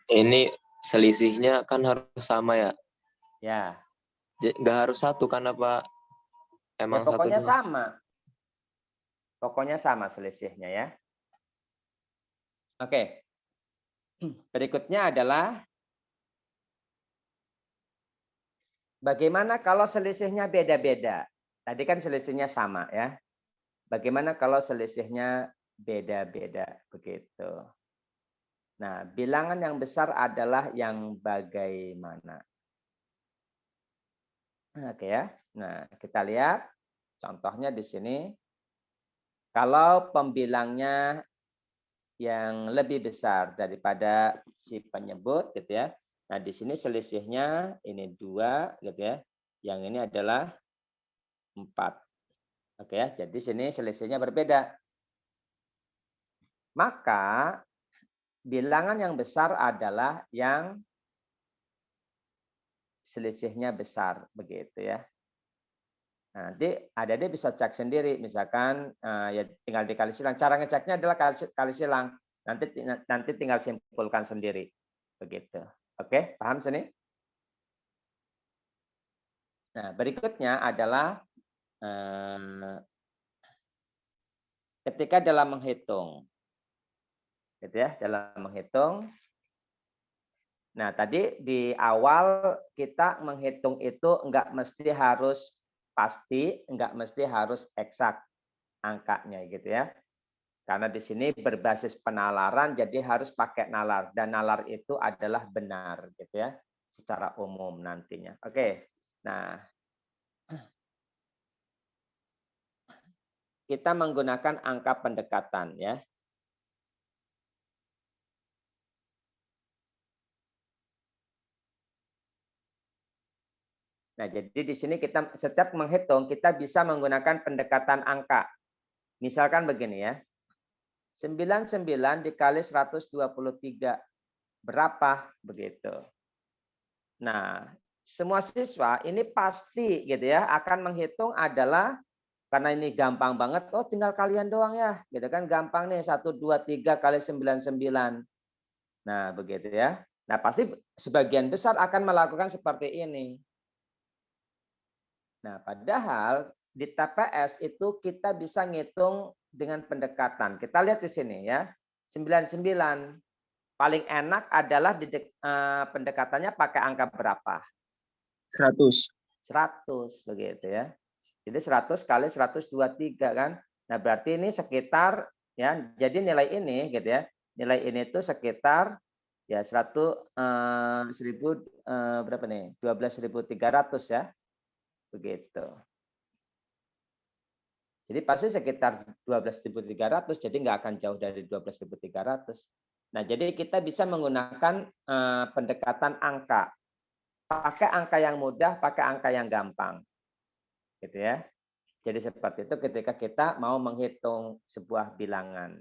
Ini selisihnya kan harus sama ya? Ya. Nggak harus satu kan apa? Ya Emang pokoknya satu sama. Pokoknya sama selisihnya ya. Oke. Berikutnya adalah bagaimana kalau selisihnya beda-beda? Tadi kan selisihnya sama ya. Bagaimana kalau selisihnya beda-beda begitu. Nah, bilangan yang besar adalah yang bagaimana? Oke ya. Nah, kita lihat contohnya di sini. Kalau pembilangnya yang lebih besar daripada si penyebut gitu ya. Nah, di sini selisihnya ini 2 gitu ya. Yang ini adalah 4. Oke ya, jadi sini selisihnya berbeda. Maka bilangan yang besar adalah yang selisihnya besar begitu ya. Nah, nanti adik-adik bisa cek sendiri, misalkan ya tinggal dikali silang. Cara ngeceknya adalah kali silang. Nanti tinggal simpulkan sendiri begitu. Oke, paham sini? Nah, berikutnya adalah ketika dalam menghitung. Gitu ya, dalam menghitung. Nah, tadi di awal kita menghitung itu enggak mesti harus pasti, enggak mesti harus eksak angkanya gitu ya. Karena di sini berbasis penalaran, jadi harus pakai nalar. Dan nalar itu adalah benar gitu ya, secara umum nantinya. Oke, nah kita menggunakan angka pendekatan ya. Nah, jadi di sini kita setiap menghitung, kita bisa menggunakan pendekatan angka. Misalkan begini ya, 99 dikali 123, berapa? Begitu. Nah, semua siswa ini pasti gitu ya, akan menghitung adalah, karena ini gampang banget, oh tinggal kalian doang ya, gitu kan, gampang nih, 123 kali 99. Nah, begitu ya. Nah, pasti sebagian besar akan melakukan seperti ini. Nah, padahal di TPS itu kita bisa ngitung dengan pendekatan. Kita lihat di sini ya. 99 paling enak adalah pendekatannya pakai angka berapa? 100. 100 begitu ya. Jadi 100 kali 123 kan. Nah, berarti ini sekitar ya. Jadi nilai ini gitu ya. Nilai ini itu sekitar ya 1000 berapa nih? 12.300 ya. Begitu. Jadi pasti sekitar 12.300, jadi nggak akan jauh dari 12.300. Nah, jadi kita bisa menggunakan pendekatan angka. Pakai angka yang mudah, pakai angka yang gampang. Gitu ya. Jadi seperti itu ketika kita mau menghitung sebuah bilangan.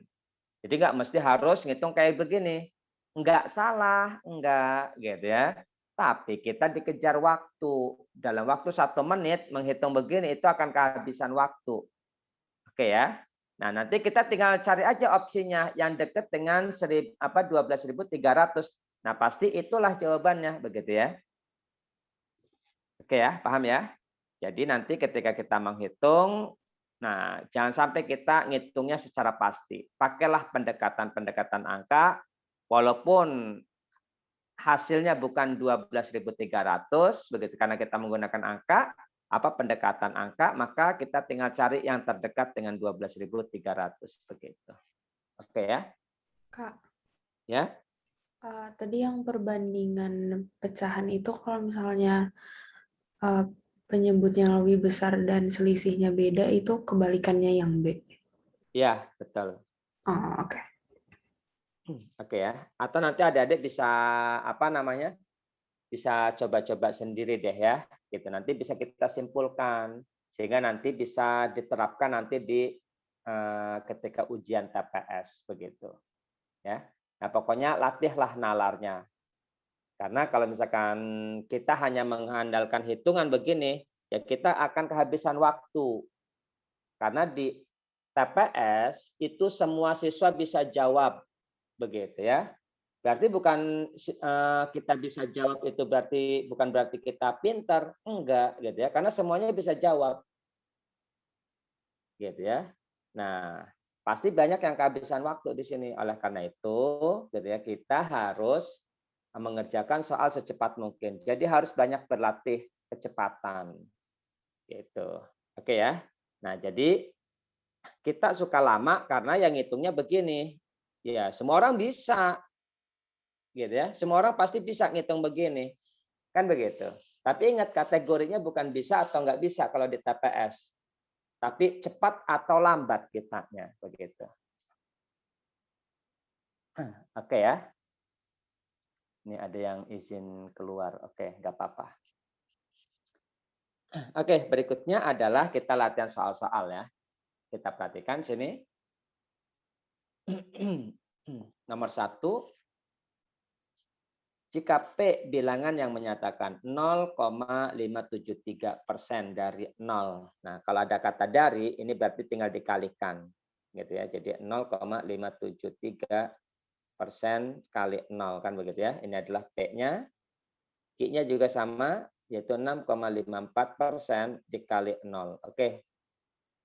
Jadi nggak mesti harus ngitung kayak begini. Nggak salah, enggak gitu ya. Tapi kita dikejar waktu. Dalam waktu 1 menit menghitung begini itu akan kehabisan waktu. Oke ya. Nah, nanti kita tinggal cari aja opsinya yang dekat dengan 12.300. Nah, pasti itulah jawabannya begitu ya. Oke ya, paham ya? Jadi nanti ketika kita menghitung, nah jangan sampai kita ngitungnya secara pasti. Pakailah pendekatan-pendekatan angka, walaupun hasilnya bukan 12.300, begitu karena kita menggunakan angka, pendekatan angka, maka kita tinggal cari yang terdekat dengan 12.300 begitu. Oke ya. Kak. Ya. Tadi yang perbandingan pecahan itu kalau misalnya penyebutnya lebih besar dan selisihnya beda, itu kebalikannya yang B. Iya, betul. Oh, oke. Oke ya. Atau nanti adik-adik bisa bisa coba-coba sendiri deh ya. Gitu. Nanti bisa kita simpulkan sehingga nanti bisa diterapkan nanti di ketika ujian TPS begitu. Ya. Nah, pokoknya latihlah nalarnya. Karena kalau misalkan kita hanya mengandalkan hitungan begini, ya kita akan kehabisan waktu. Karena di TPS itu semua siswa bisa jawab begitu ya. Berarti bukan kita bisa jawab itu bukan berarti kita pintar, enggak gitu ya. Karena semuanya bisa jawab. Gitu ya. Nah, pasti banyak yang kehabisan waktu di sini. Oleh karena itu, gitu ya, kita harus mengerjakan soal secepat mungkin. Jadi harus banyak berlatih kecepatan. Gitu. Oke ya. Nah, jadi kita suka lama karena yang ngitungnya begini. Ya, semua orang bisa. Gitu ya. Semua orang pasti bisa ngitung begini. Kan begitu. Tapi ingat kategorinya bukan bisa atau nggak bisa kalau di TPS. Tapi cepat atau lambat kitanya begitu. Oke ya. Ini ada yang izin keluar. Oke, nggak apa-apa. Oke, berikutnya adalah kita latihan soal-soal ya. Kita perhatikan sini. Nomor 1. Jika P bilangan yang menyatakan 0,573% dari 0. Nah, kalau ada kata dari, ini berarti tinggal dikalikan. Gitu ya. Jadi 0,573% kali 0 kan begitu ya. Ini adalah P-nya. Q-nya juga sama, yaitu 6,54% dikali 0. Oke.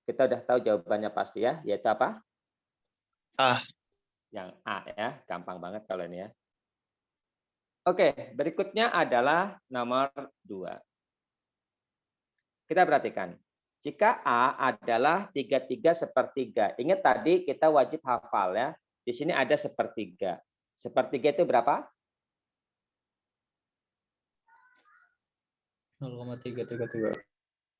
Kita udah tahu jawabannya pasti ya, yaitu apa? A. Yang A ya, gampang banget kalau ini ya. Oke, berikutnya adalah nomor 2. Kita perhatikan. Jika A adalah 33/3. Ingat tadi kita wajib hafal ya. Di sini ada sepertiga. Sepertiga itu berapa? 0,333.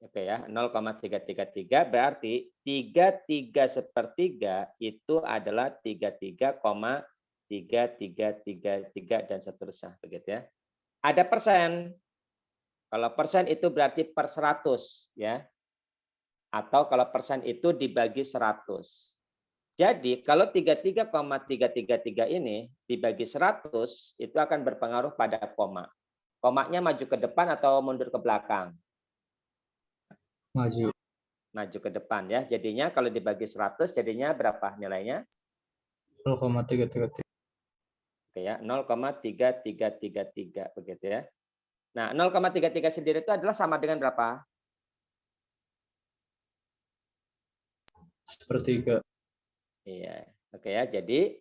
Oke ya, 0,333 berarti 33/3 itu adalah 33,3333 dan seterusnya begitu ya. Ada persen. Kalau persen itu berarti per 100 ya. Atau kalau persen itu dibagi 100. Jadi kalau 33,333 ini dibagi 100 itu akan berpengaruh pada koma. Komanya maju ke depan atau mundur ke belakang? Maju. Maju ke depan ya. Jadinya kalau dibagi 100 jadinya berapa nilainya? 0,333. Oke ya, 0,3333 begitu ya. Nah, 0,33 sendiri itu adalah sama dengan berapa? Sepertiga. Iya, oke ya. Jadi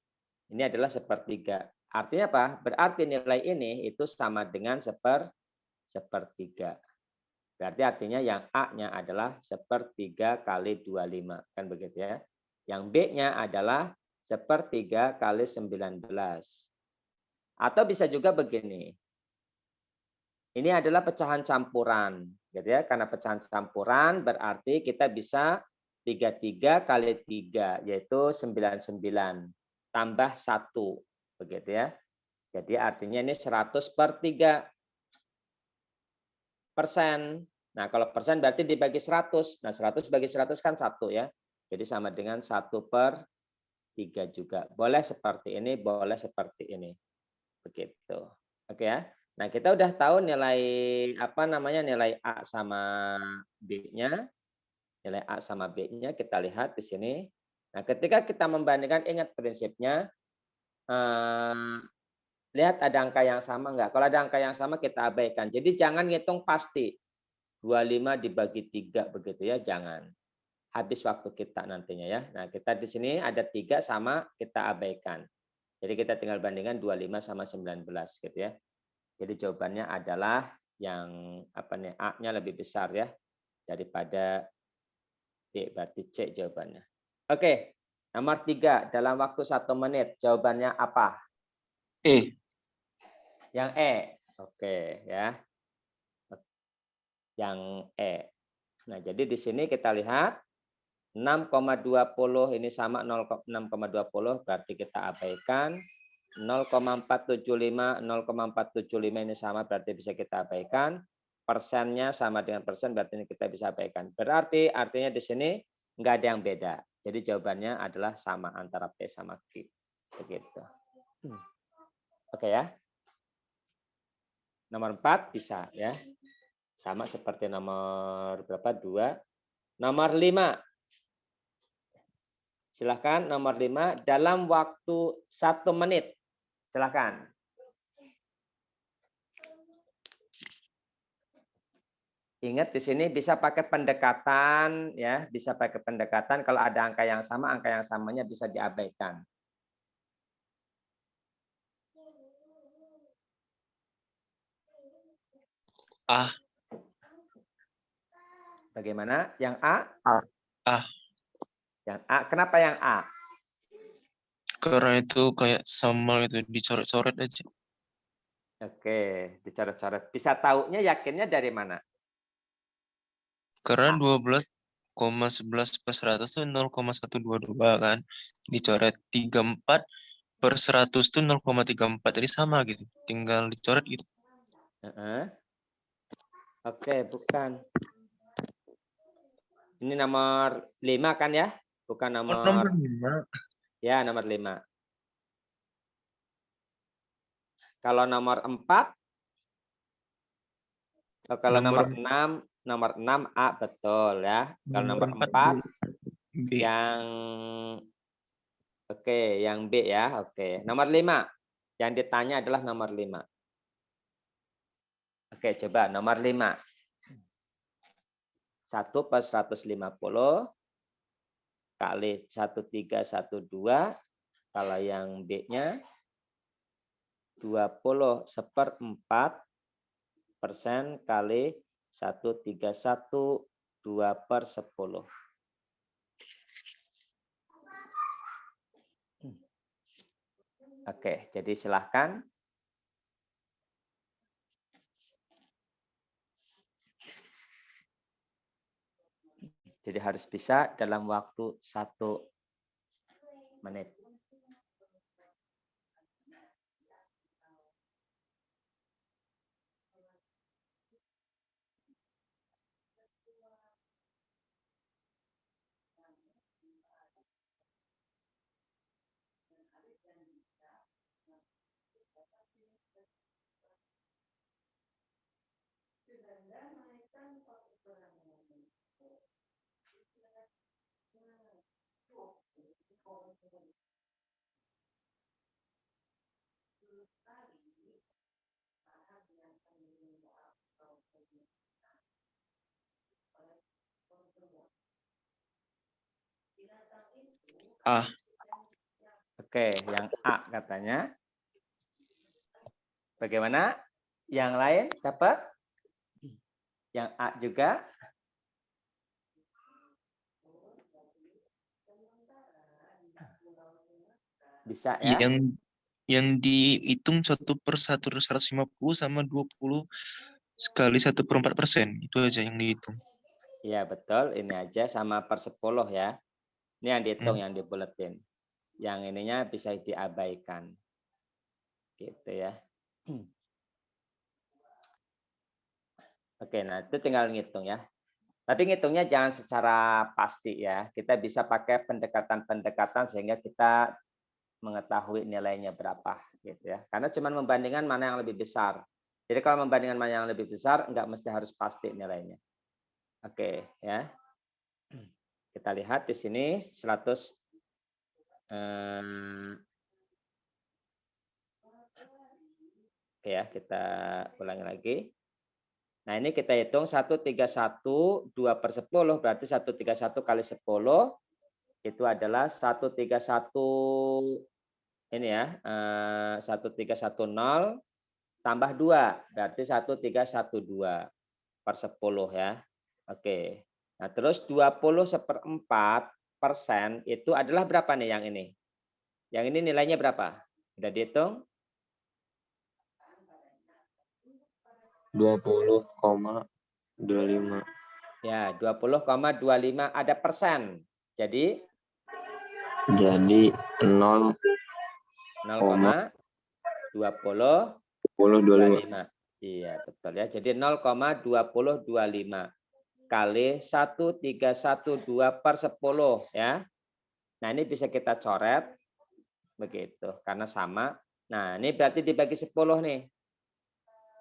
ini adalah sepertiga. Artinya apa? Berarti nilai ini itu sama dengan sepertiga. Berarti artinya yang A-nya adalah sepertiga kali 25. Kan begitu ya. Yang B-nya adalah sepertiga kali 19. Atau bisa juga begini. Ini adalah pecahan campuran. Gitu ya. Karena pecahan campuran berarti kita bisa 33 kali 3, yaitu 99. Tambah 1. Begitu ya. Jadi artinya ini 100/3. Persen. Nah, kalau persen berarti dibagi 100. Nah, 100 bagi 100 kan 1 ya. Jadi sama dengan 1/3 juga. Boleh seperti ini, boleh seperti ini. Begitu. Oke ya. Nah, kita udah tahu nilai nilai A sama B-nya. Nilai A sama B-nya kita lihat di sini. Nah, ketika kita membandingkan, ingat prinsipnya lihat ada angka yang sama enggak. Kalau ada angka yang sama kita abaikan. Jadi jangan ngitung pasti. 25 dibagi 3 begitu ya, jangan. Habis waktu kita nantinya ya. Nah, kita di sini ada 3 sama kita abaikan. Jadi kita tinggal bandingkan 25 sama 19 gitu ya. Jadi jawabannya adalah yang A-nya lebih besar ya daripada B, berarti C jawabannya. Oke. Nomor 3, dalam waktu 1 menit jawabannya apa? E. Yang E. Oke ya. Yang E. Nah, jadi di sini kita lihat 6,20 ini sama 6,20 berarti kita abaikan. 0,475 ini sama berarti bisa kita abaikan. Persennya sama dengan persen berarti ini kita bisa abaikan. Berarti artinya di sini nggak ada yang beda. Jadi jawabannya adalah sama antara P sama Q. Begitu. Oke ya. Nomor 4 bisa ya. Sama seperti nomor berapa? 2. Nomor 5. Silakan nomor 5 dalam waktu 1 menit. Silakan. Ingat di sini bisa pakai pendekatan ya, bisa pakai pendekatan kalau ada angka yang sama, angka yang samanya bisa diabaikan. A. Bagaimana? Yang A? A. Yang A. Kenapa yang A? Karena itu kayak sama itu dicoret-coret aja. Oke, dicoret-coret. Bisa taunya yakinnya dari mana? Karena 12,11 per 100 itu 0,122 kan. Dicoret 34/100 itu 0,34. Jadi sama gitu. Tinggal dicoret gitu. Oke, bukan. Ini nomor 5 kan ya? Bukan nomor... Nomor 5. Ya, nomor 5. Kalau nomor 4, kalau nomor 6 A betul ya. Kalau nomor 4 B. yang B ya. Oke, nomor 5. Yang ditanya adalah nomor 5. Oke, coba nomor 5. 1/150 kali 1312. Kalau yang B-nya 20/4% kali 131 2/10. Oke, jadi silahkan. Jadi harus bisa dalam waktu 1 menit. A. Oke, yang A katanya. Bagaimana? Yang lain dapat? Yang A juga? Bisa ya? Yang dihitung 1/150 sama 20 kali 1/4%. Itu aja yang dihitung. Iya, betul. Ini aja sama per 10 ya. Ini yang dihitung, yang dibuletin. Yang ininya bisa diabaikan. Gitu ya. Oke, nah itu tinggal ngitung ya. Tapi ngitungnya jangan secara pasti ya. Kita bisa pakai pendekatan-pendekatan sehingga kita mengetahui nilainya berapa gitu ya. Karena cuma membandingkan mana yang lebih besar. Jadi kalau membandingkan mana yang lebih besar nggak mesti harus pasti nilainya. Oke ya. Kita lihat di sini 100 oke ya, kita ulangi lagi. Nah, ini kita hitung 131 2/10 berarti 131 kali 10 itu adalah 131 ini ya, 1310 tambah 2 berarti 1312/10 ya. Oke. Nah, terus 20/4% itu adalah berapa nih yang ini? Yang ini nilainya berapa? Sudah dihitung? 20,25. Ya, 20,25 ada persen. Jadi 0,20 0,2025. Iya, betul ya. Jadi 0,2025 kali 1312/10 ya. Nah, ini bisa kita coret begitu karena sama. Nah, ini berarti dibagi 10 nih.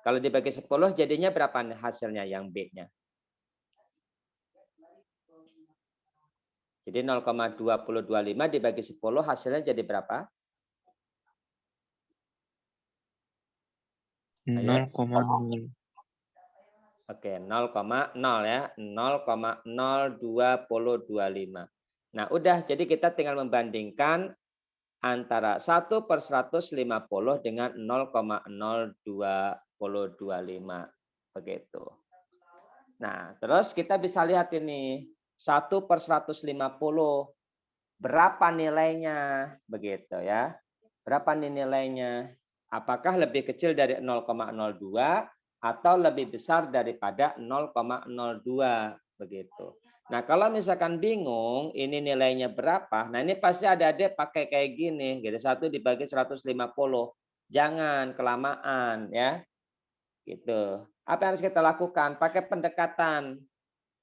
Kalau dibagi 10 jadinya berapa nih hasilnya yang B-nya? Jadi 0,2025 dibagi 10 hasilnya jadi berapa? 0,0. Oke, 0,0 ya. 0,02025. Nah, udah. Jadi kita tinggal membandingkan antara 1/150 dengan 0,02025. Begitu. Nah, terus kita bisa lihat ini. 1/150. Berapa nilainya? Begitu ya. Berapa nih nilainya? Apakah lebih kecil dari 0,02 atau lebih besar daripada 0,02 begitu. Nah, kalau misalkan bingung ini nilainya berapa, nah ini pasti adik-adik pakai kayak gini, gitu. 1 dibagi 150. Jangan kelamaan ya. Gitu. Apa yang harus kita lakukan? Pakai pendekatan.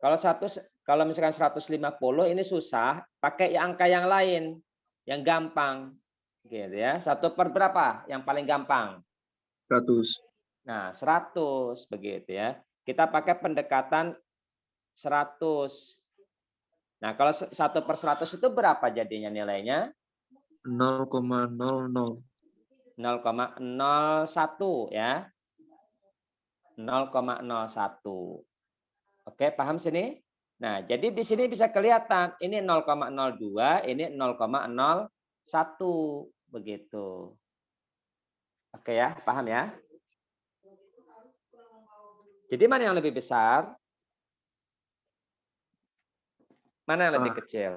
Kalau misalkan 150 ini susah, pakai angka yang lain yang gampang. Gitu ya. 1 per berapa? Yang paling gampang. 100. Nah, 100 begitu ya. Kita pakai pendekatan 100. Nah, kalau 1/100 itu berapa jadinya nilainya? 0,00. 0,01 ya. 0,01. Oke, paham sini? Nah, jadi di sini bisa kelihatan ini 0,02, ini 0,01 begitu. Oke ya, paham ya? Jadi mana yang lebih besar? Mana yang lebih A. kecil?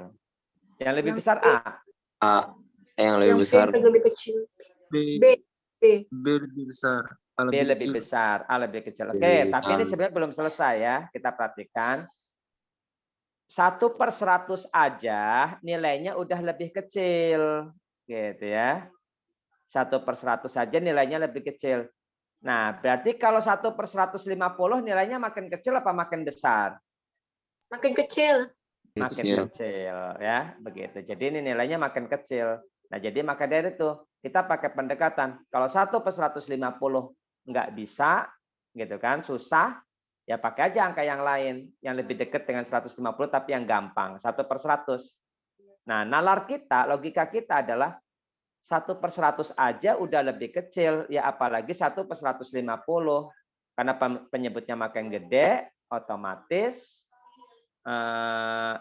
Yang lebih Yang besar B. A. A. Yang lebih Yang B besar. lebih kecil. B. B. B. B lebih besar. A B lebih lebih kecil. besar, A lebih kecil. Oke, Lebih tapi ini besar. sebenarnya belum selesai ya. Kita perhatikan. 1/100 aja nilainya udah lebih kecil. Gitu ya. 1/100 saja nilainya lebih kecil. Nah, berarti kalau 1/150 nilainya makin kecil apa makin besar? Makin kecil. Makin Kecil. kecil ya, begitu. Jadi ini nilainya makin kecil. Nah, jadi maka dari itu kita pakai pendekatan. Kalau 1/150 nggak bisa, gitu kan, susah, ya pakai aja angka yang lain yang lebih dekat dengan 150 tapi yang gampang, 1/100. Nah, nalar kita, logika kita adalah 1/100 aja udah lebih kecil, ya apalagi 1/150. Karena penyebutnya makin gede, otomatis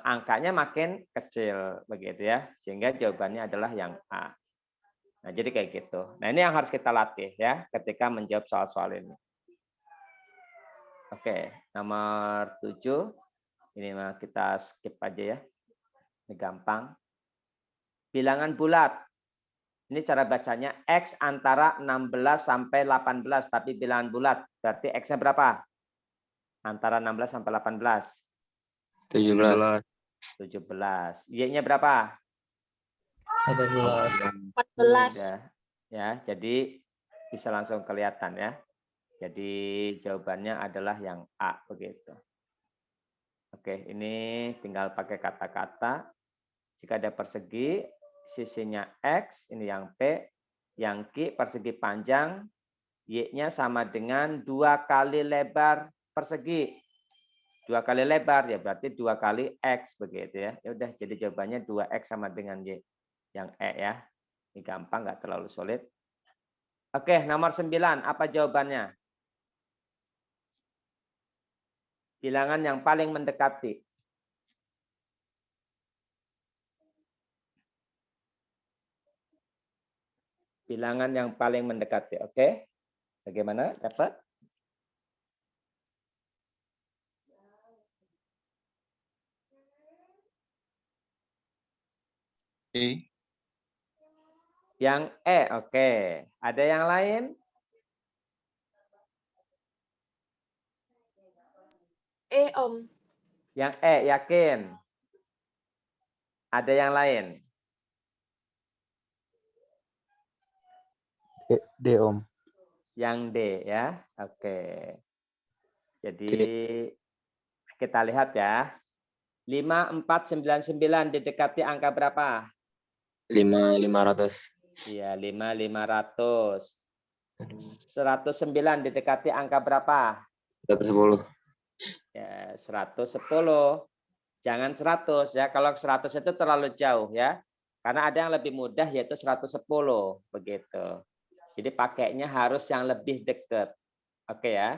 angkanya makin kecil, begitu ya. Sehingga jawabannya adalah yang A. Nah, jadi kayak gitu. Nah, ini yang harus kita latih ya ketika menjawab soal-soal ini. Oke, nomor 7. Ini mah kita skip aja ya. Ini gampang. Bilangan bulat. Ini cara bacanya X antara 16 sampai 18, tapi bilangan bulat. Berarti X-nya berapa? Antara 16 sampai 18. 17. 17. Y-nya berapa? 14. 14. Ya, jadi bisa langsung kelihatan ya. Jadi jawabannya adalah yang A begitu. Oke, ini tinggal pakai kata-kata. Jika ada persegi, sisinya X, ini yang P, yang Q persegi panjang, Y-nya sama dengan 2 kali lebar persegi. 2 kali lebar ya berarti 2 kali X begitu ya. Ya udah, jadi jawabannya 2X sama dengan Y. Yang E ya. Ini gampang, nggak terlalu sulit. Oke, nomor 9. Apa jawabannya? Bilangan yang paling mendekati. Bilangan yang paling mendekati. Oke. Bagaimana? Dapat? E. Yang E. Oke. Ada yang lain? E, Om. Yang E, yakin? Ada yang lain? D, Om. Yang D ya. Oke. Jadi kita lihat ya. 5499 didekati angka berapa? 500. Iya, 5500. 109 didekati angka berapa? 110. Ya, 110. Jangan 100 ya. Kalau 100 itu terlalu jauh ya. Karena ada yang lebih mudah yaitu 110 begitu. Jadi pakainya harus yang lebih dekat. Oke ya.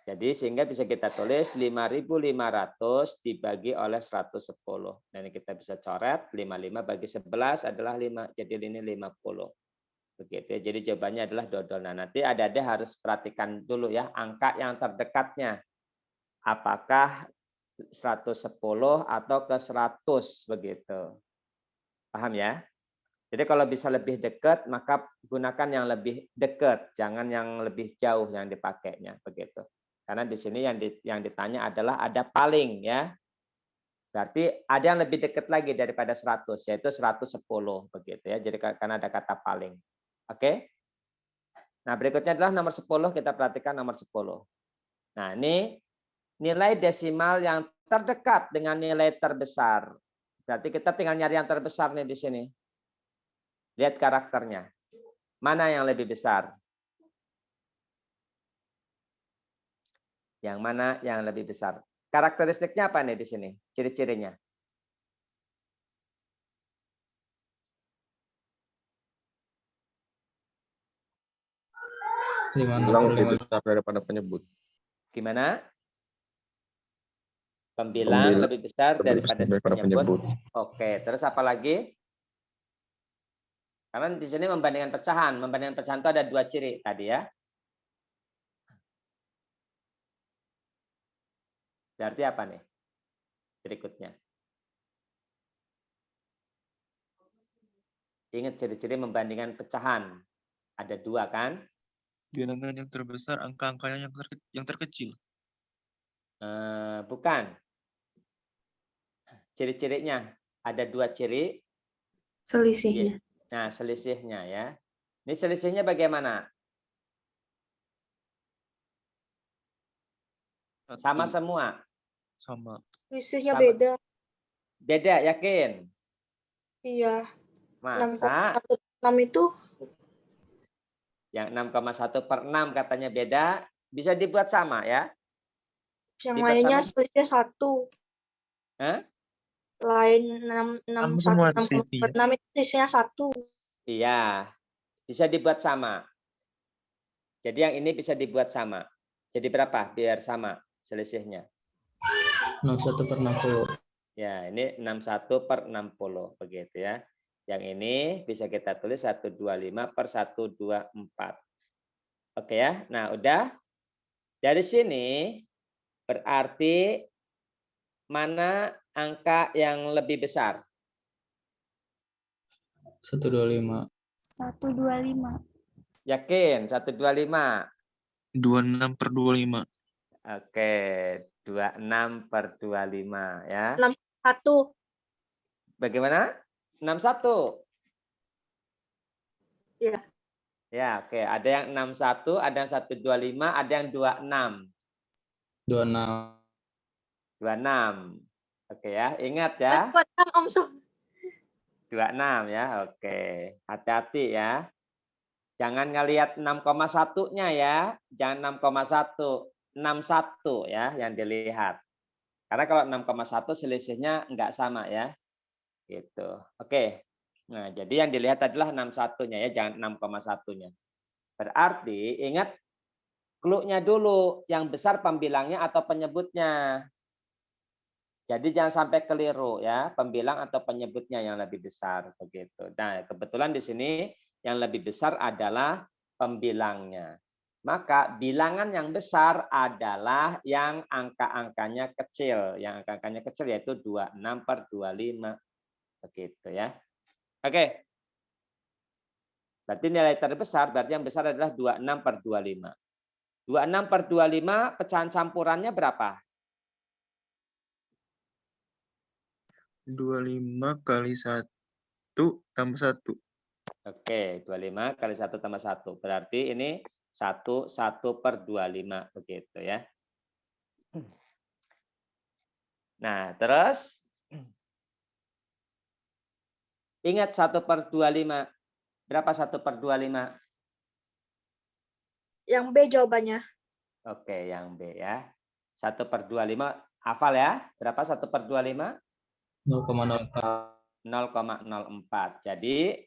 Jadi sehingga bisa kita tulis 5.500 dibagi oleh 110. Dan kita bisa coret 55 bagi 11 adalah 5. Jadi ini 50. Begitu ya. Jadi jawabannya adalah dodol. Nah, nanti ada harus perhatikan dulu ya angka yang terdekatnya. Apakah 110 atau ke 100 begitu. Paham ya? Jadi kalau bisa lebih dekat, maka gunakan yang lebih dekat, jangan yang lebih jauh yang dipakainya begitu. Karena di sini yang ditanya adalah ada paling ya. Berarti ada yang lebih dekat lagi daripada 100, yaitu 110 begitu ya. Jadi karena ada kata paling. Oke? Nah, berikutnya adalah nomor 10, kita perhatikan nomor 10. Nah, ini nilai desimal yang terdekat dengan nilai terbesar. Berarti kita tinggal nyari yang terbesar nih di sini. Lihat karakternya. Mana yang lebih besar? Yang mana yang lebih besar? Karakteristiknya apa nih di sini? Ciri-cirinya. Bilang lebih besar daripada penyebut. Gimana? Pembilang lebih besar daripada penyebut. Oke, terus apa lagi? Karena di sini membandingkan pecahan. Membandingkan pecahan itu ada 2 ciri tadi ya. Berarti apa nih? Berikutnya. Ingat ciri-ciri membandingkan pecahan. Ada 2 kan? Bilangan yang terbesar, angka-angkanya yang terkecil. Bukan. Ciri-cirinya. Ada 2 ciri. Selisihnya. Nah, selisihnya ya. Ini selisihnya bagaimana? Sama Satu, semua. sama. Selisihnya Sama. beda. Beda, yakin? Iya. Masa 6,6 itu yang 6,1 per 6 katanya beda, bisa dibuat sama ya? yang Dibuat lainnya sama? selisihnya 1. Hah? Lain 6 Sama 1 semua 6,6 selisihnya. itu selisihnya 1. Iya, bisa dibuat sama. Jadi yang ini bisa dibuat sama. Jadi berapa biar sama selisihnya? 61 per 60. Ya, ini 61 per 60 begitu ya. Yang ini bisa kita tulis 125 per 124. Oke ya. Nah, udah. Dari sini berarti mana angka yang lebih besar? 125. 125. Yakin? 125. 26 per 25. Oke, 26 per 25 ya. 1. Bagaimana? 61. Iya. Ya, oke. Ada yang 61, ada yang 125, ada yang 26. 26. 26. Oke ya, ingat ya. 26 Om Sob. 26 ya, oke. Hati-hati ya. Jangan ngelihat 6,1-nya ya. Jangan 6,1. 61 ya yang dilihat. Karena kalau 6,1 selisihnya enggak sama ya. Gitu. Oke. Nah, jadi yang dilihat adalah 61-nya ya, jangan 6,1-nya. Berarti ingat clue-nya dulu, yang besar pembilangnya atau penyebutnya. Jadi jangan sampai keliru ya, pembilang atau penyebutnya yang lebih besar begitu. Nah, kebetulan di sini yang lebih besar adalah pembilangnya. Maka bilangan yang besar adalah yang angka-angkanya kecil. Yang angka-angkanya kecil yaitu 26 per 25. Begitu ya. Oke. Berarti nilai terbesar, berarti yang besar adalah 26 per 25. 26 per 25 pecahan campurannya berapa? 25 kali 1 tambah 1. Oke, 25 kali 1 tambah 1. Berarti ini 1 per 25. Begitu ya. Nah, terus ingat 1 per 25. Berapa 1 per 25? Yang B jawabannya. Oke, yang B ya. 1 per 25. Hafal ya. Berapa 1 per 25? 0,04. 0,04. Jadi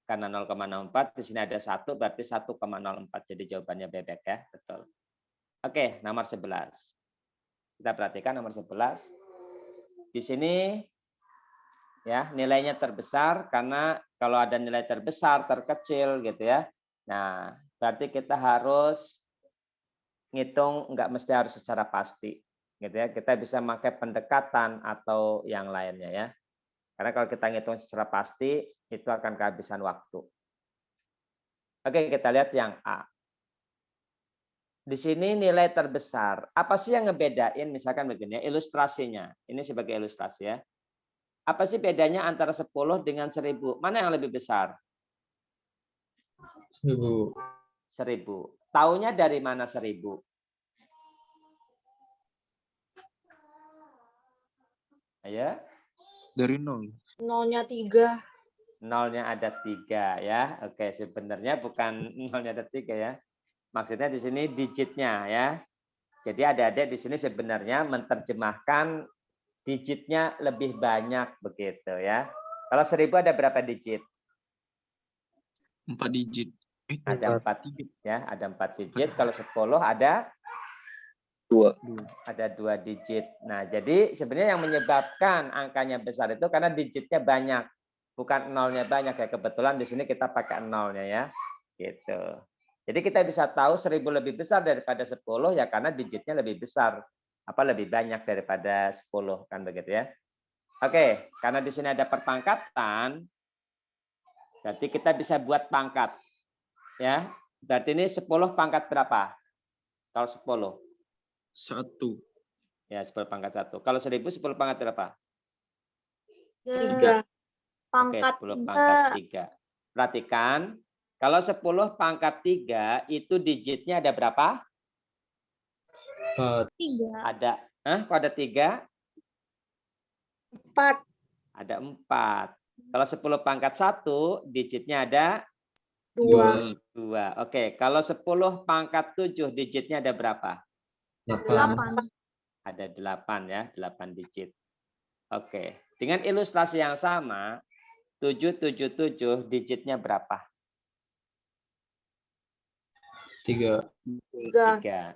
karena 0,04 di sini ada 1 berarti 1,04. Jadi jawabannya bebek ya, betul. Oke, nomor 11. Kita perhatikan nomor 11. Di sini ya, nilainya terbesar karena kalau ada nilai terbesar, terkecil gitu ya. Nah, berarti kita harus ngitung nggak mesti harus secara pasti gitu ya. Kita bisa pakai pendekatan atau yang lainnya ya. Karena kalau kita ngitung secara pasti, itu akan kehabisan waktu. Oke, kita lihat yang A. Di sini nilai terbesar. Apa sih yang ngebedain? Misalkan begini, ilustrasinya. Ini sebagai ilustrasi ya. Apa sih bedanya antara 10 dengan 1000? Mana yang lebih besar? 1000. 1000. Taunya dari mana 1000? Ayo. Dari 0. Nolnya 3. Nolnya ada 3 ya. Oke, sebenarnya bukan nolnya ada 3 ya. Maksudnya di sini digitnya ya. Jadi adik-adik di sini sebenarnya menerjemahkan digitnya lebih banyak begitu ya. Kalau 1000 ada berapa digit? 4 digit. Ada 4 digit ya, ada 4 digit. Kalau 10 ada 2. ada 2 digit. Nah, jadi sebenarnya yang menyebabkan angkanya besar itu karena digitnya banyak, bukan nolnya banyak ya. Kebetulan di sini kita pakai nolnya ya. Gitu. Jadi kita bisa tahu 1000 lebih besar daripada 10 ya karena digitnya lebih besar. Apa lebih banyak daripada 10 kan begitu ya. Oke, karena di sini ada perpangkatan, berarti kita bisa buat pangkat. Ya, berarti ini 10 pangkat berapa? Kalau 10. 1. Ya, 10 pangkat 1. Kalau 1000 10 pangkat berapa? 3. Oke, Pangkat 10 3. pangkat 3. Perhatikan, kalau 10 pangkat 3 itu digitnya ada berapa? 4. 3. Ada, kok ada 3? 4. Ada 4. Kalau 10 pangkat 1, digitnya ada 2. 2. Oke, kalau 10 pangkat 7, digitnya ada berapa? 8. 8. Ada 8 ya, 8 digit. Oke, dengan ilustrasi yang sama, 777 digitnya berapa? 3. 3. 3.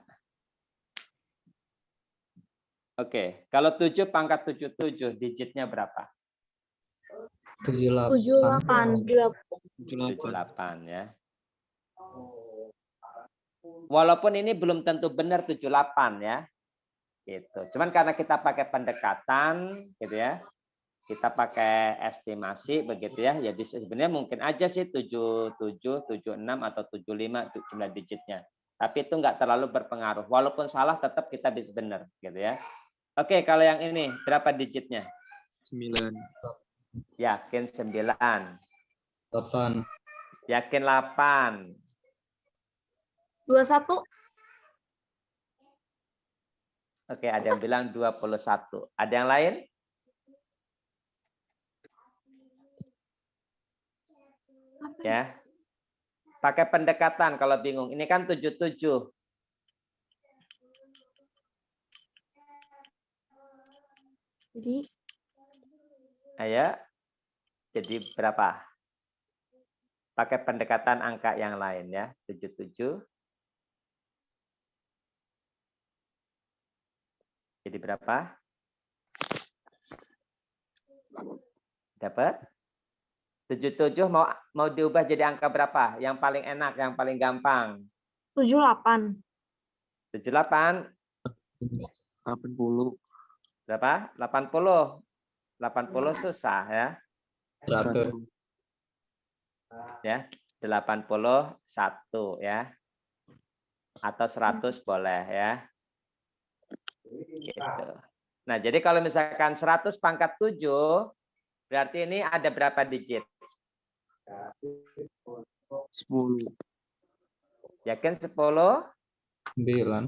Oke, kalau 7 pangkat 77 digitnya berapa? 78. 78. 78 ya. Walaupun ini belum tentu benar 78 ya. Gitu. Cuman karena kita pakai pendekatan gitu ya. Kita pakai estimasi begitu ya. Ya bisa sebenarnya mungkin aja sih 77, 76 atau 75 jumlah digitnya. Tapi itu enggak terlalu berpengaruh. Walaupun salah tetap kita bisa benar gitu ya. Oke, kalau yang ini berapa digitnya? 9. Yakin 9. 8. Yakin 8. 21. Oke, ada yang bilang 21. Ada yang lain? Ya. Pakai pendekatan kalau bingung. Ini kan 77. Jadi Ayo. Jadi berapa? Pakai pendekatan angka yang lain ya. 77. Jadi berapa? Dapat? 77 mau diubah jadi angka berapa? Yang paling enak, yang paling gampang. 78. 78 80. berapa? 80. 80 susah ya. 100. Ya, 81 ya. Atau 100 boleh ya. Gitu. Nah, jadi kalau misalkan 100 pangkat 7 berarti ini ada berapa digit? 10. Yakin 10? 9.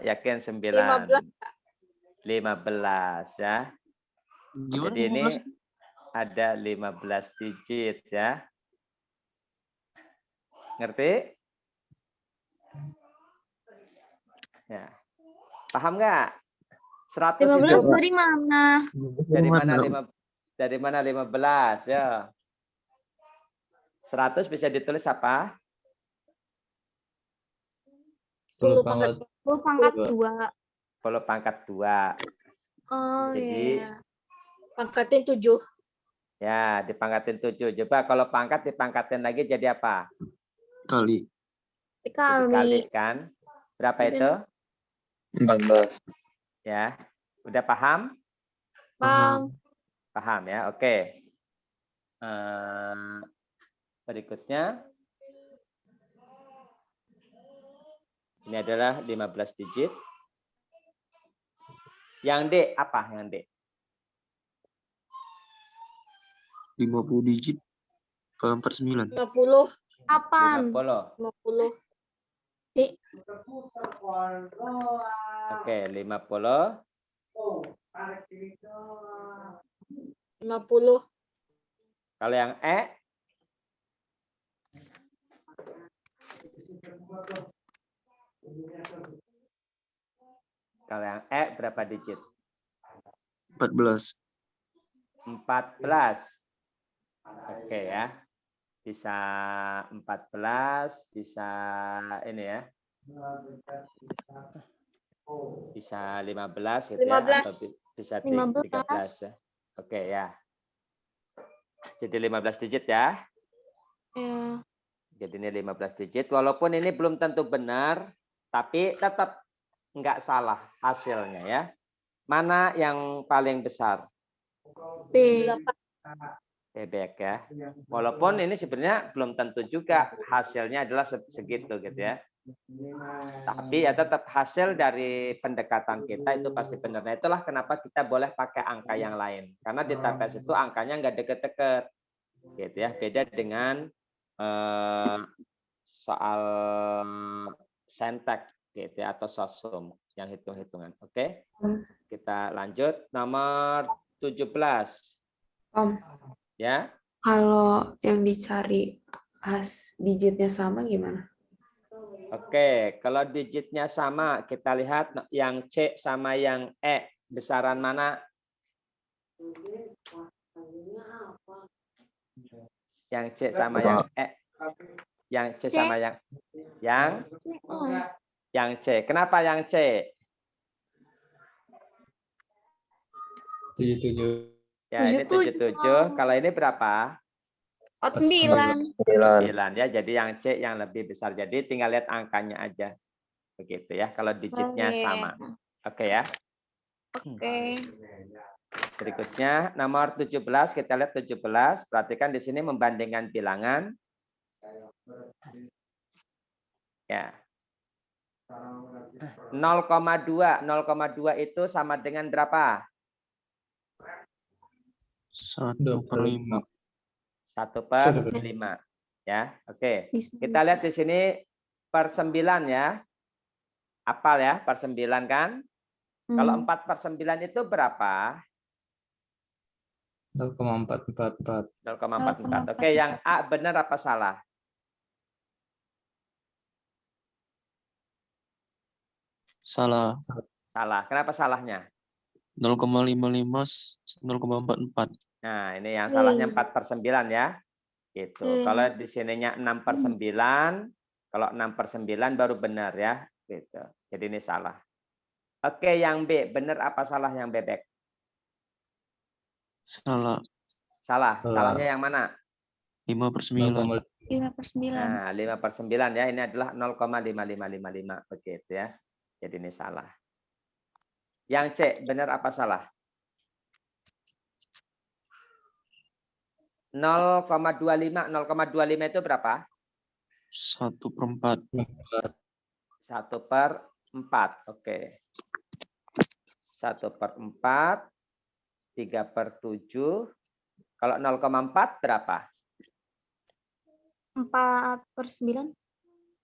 Yakin 9. 15. 15 ya. Gimana Jadi ini 15? ada 15 digit ya. Ngerti? Ya. Paham nggak? 100 itu 15 dari mana? dari mana 15 ya? 100 bisa ditulis apa? 10 pangkat 10 pangkat 2. 10 pangkat 2. Oh Jadi iya. Pangkatin 7. ya, dipangkatin 7. Coba kalau pangkat dipangkatin lagi jadi apa? Kali. Jadi kali Dikali. kan? Berapa itu? 14. Ya. Udah paham? Paham. Paham ya. Oke. Berikutnya. Ini adalah 15 digit. Yang D apa yang D? 50 digit. 49. 50. 8. 50. 50. Oke, 50. 50. Kalau yang E? Kalau yang E berapa digit? 14. 14. Oke ya. Bisa 14, bisa ini ya. Bisa 15 gitu ya, atau 15. bisa 15. 13 ya. Oke ya. Jadi 15 digit ya. Ya. Jadi ini 15 digit. Walaupun ini belum tentu benar, tapi tetap enggak salah hasilnya ya. Mana yang paling besar? B. Bebek ya. Walaupun ini sebenarnya belum tentu juga hasilnya adalah segitu gitu ya. Tapi ya tetap hasil dari pendekatan kita itu pasti benar. Nah, itulah kenapa kita boleh pakai angka yang lain. Karena di TPS itu angkanya nggak deket-deket. Gitu ya. Beda dengan soal Sentek gitu ya, atau sosum yang hitung-hitungan. Oke. Kita lanjut nomor 17. Om, Ya. kalau yang dicari digitnya sama gimana? Oke, kalau digitnya sama, kita lihat yang C sama yang E, besaran mana? Yang C sama yang E. Yang C sama yang C. Kenapa yang C? 77. Ya, ini 77. Kalau ini berapa? 9. 9 ya. Jadi yang C yang lebih besar. Jadi tinggal lihat angkanya aja. Begitu ya. Kalau digitnya sama. Oke ya. Oke. Berikutnya nomor 17, kita lihat 17. Perhatikan di sini membandingkan bilangan. Ya. 0,2. 0,2 itu sama dengan berapa? 1/5. 1/5. Ya, oke. Kita lihat di sini per 9 ya. Apal ya, per 9 kan? Kalau 4/9 itu berapa? 0,444. 0,44. Oke, yang A benar apa salah? Salah. Salah. Kenapa salahnya? 0,55 0,44. Nah, ini yang salahnya 4/9 ya. Gitu. Kalau di sininya 6/9, kalau 6/9 baru benar ya. Gitu. Jadi ini salah. Oke, yang B benar apa salah yang bebek? Salah. Salah. Salahnya yang mana? 5/9. 5/9. Nah, 5/9 ya. Ini adalah 0,5555 begitu ya. Jadi ini salah. Yang C benar apa salah? 0,25. 0,25 itu berapa? 1/4. 1/4. Oke. 1/4. 3/7. Kalau 0,4 berapa? 4/9.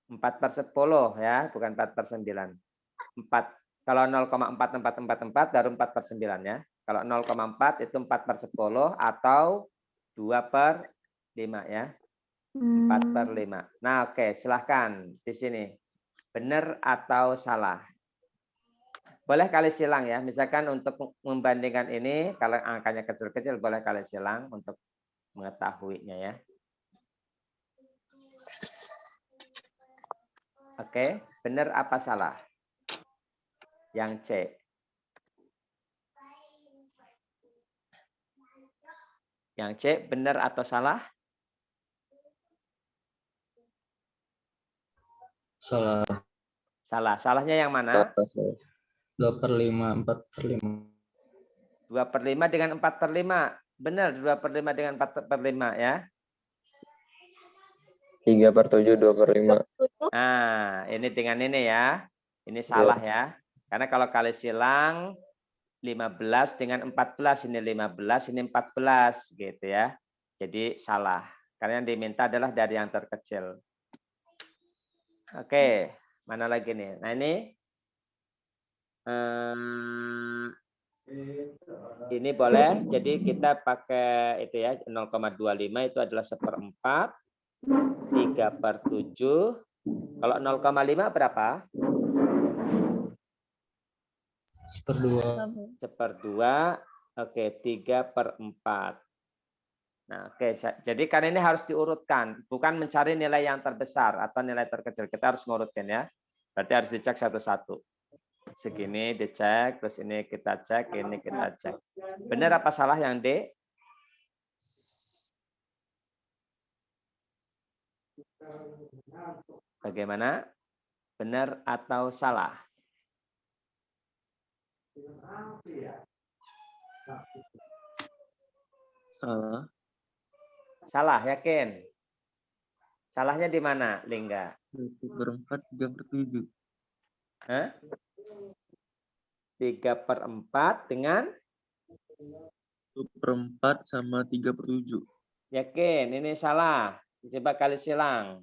4/10 ya, bukan 4/9. 4. Kalau 0,4444 baru 4/9 ya. Kalau 0,4 itu 4/10 atau 2/5 ya. 4/5. Nah, oke, silahkan di sini. Benar atau salah? Boleh kali silang ya. Misalkan untuk membandingkan ini, kalau angkanya kecil-kecil boleh kali silang untuk mengetahuinya ya. Oke, benar apa salah? Yang C. Yang C benar atau salah? Salah. Salah. Salahnya yang mana? 2/5, 4/5. 2/5 dengan 4/5. Benar, 2/5 dengan 4/5 ya. 3/7, 2/5. Nah, ini dengan ini ya. Ini salah ya. Karena kalau kali silang 15 dengan 14, ini 15, ini 14 gitu ya. Jadi salah. Karena yang diminta adalah dari yang terkecil. Oke, mana lagi nih? Nah, ini boleh. Jadi kita pakai itu ya, 0,25 itu adalah 1/4. 3/7. Kalau 0,5 berapa? 1/2. 1/2. Oke, 3/4. Nah, oke. Jadi kan ini harus diurutkan, bukan mencari nilai yang terbesar atau nilai terkecil. Kita harus ngurutkan ya. Berarti harus dicek satu-satu. Segini dicek, terus ini kita cek, ini kita cek. Benar apa salah yang D? Bagaimana? Benar atau salah? Salah. Salah, yakin? Salahnya di mana, Lingga? 1/4, 3/7. Hah? 3/4 dengan 1/4 sama 3/7. yakin, ini salah. Coba kali silang.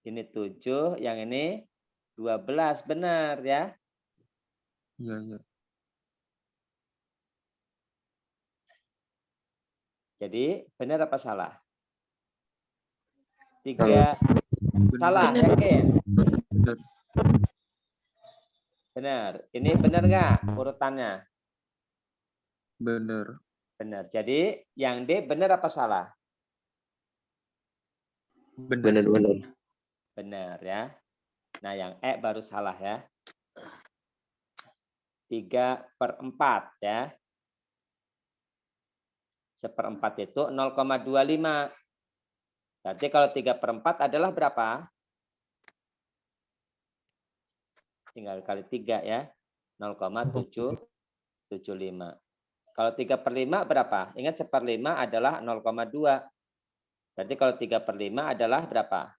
Ini 7, yang ini 12. Benar ya? Iya, iya. Jadi benar apa salah? 3 Salah. salah, Benar. yakin? Benar. Benar. Ini benar nggak urutannya? Benar. Benar. Jadi yang D benar apa salah? Benar. Benar-benar. Benar ya. Nah yang E baru salah ya. 3/4 ya. 1/4 itu 0,25. Berarti kalau 3/4 adalah berapa? Tinggal kali 3 ya. 0,775. Kalau 3/5 berapa? Ingat 1/5 adalah 0,2. Berarti kalau 3/5 adalah berapa?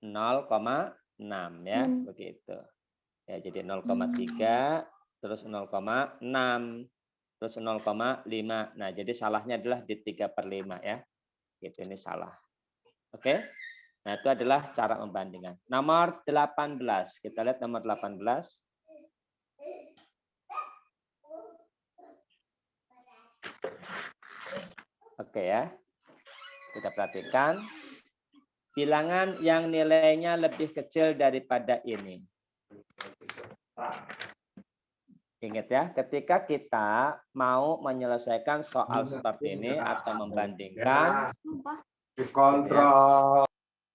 0,6 ya, begitu. Ya, jadi 0,3 terus 0,6 terus 0,5. Nah, jadi salahnya adalah di 3/5 ya. Gitu, ini salah. Oke. Nah, itu adalah cara membandingkan. Nomor 18. Kita lihat nomor 18. Oke ya. Kita perhatikan. Bilangan yang nilainya lebih kecil daripada ini. Ingat ya, ketika kita mau menyelesaikan soal seperti ini atau membandingkan,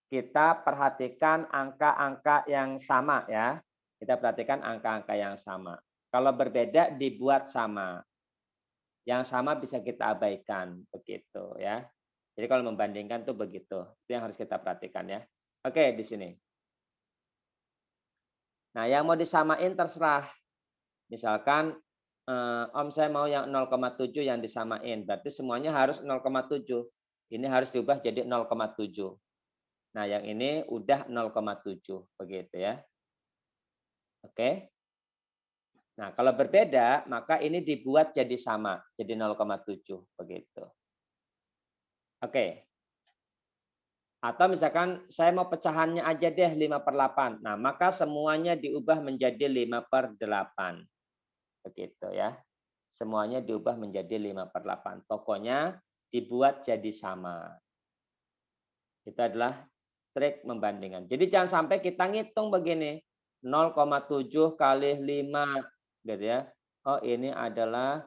kita perhatikan angka-angka yang sama ya. Kita perhatikan angka-angka yang sama. Kalau berbeda dibuat sama. Yang sama bisa kita abaikan, begitu ya. Jadi kalau membandingkan tuh begitu. Itu yang harus kita perhatikan ya. Oke, di sini. Nah, yang mau disamain terserah. Misalkan Om saya mau yang 0,7 yang disamain. Berarti semuanya harus 0,7. Ini harus diubah jadi 0,7. Nah, yang ini udah 0,7 begitu ya. Oke. Nah, kalau berbeda maka ini dibuat jadi sama, jadi 0,7 begitu. Oke. Atau misalkan saya mau pecahannya aja deh 5/8. Nah, maka semuanya diubah menjadi 5/8. Begitu ya. Semuanya diubah menjadi 5/8. Pokoknya dibuat jadi sama. Itu adalah trik membandingkan. Jadi jangan sampai kita ngitung begini. 0,7 kali 5 gitu ya. Oh, ini adalah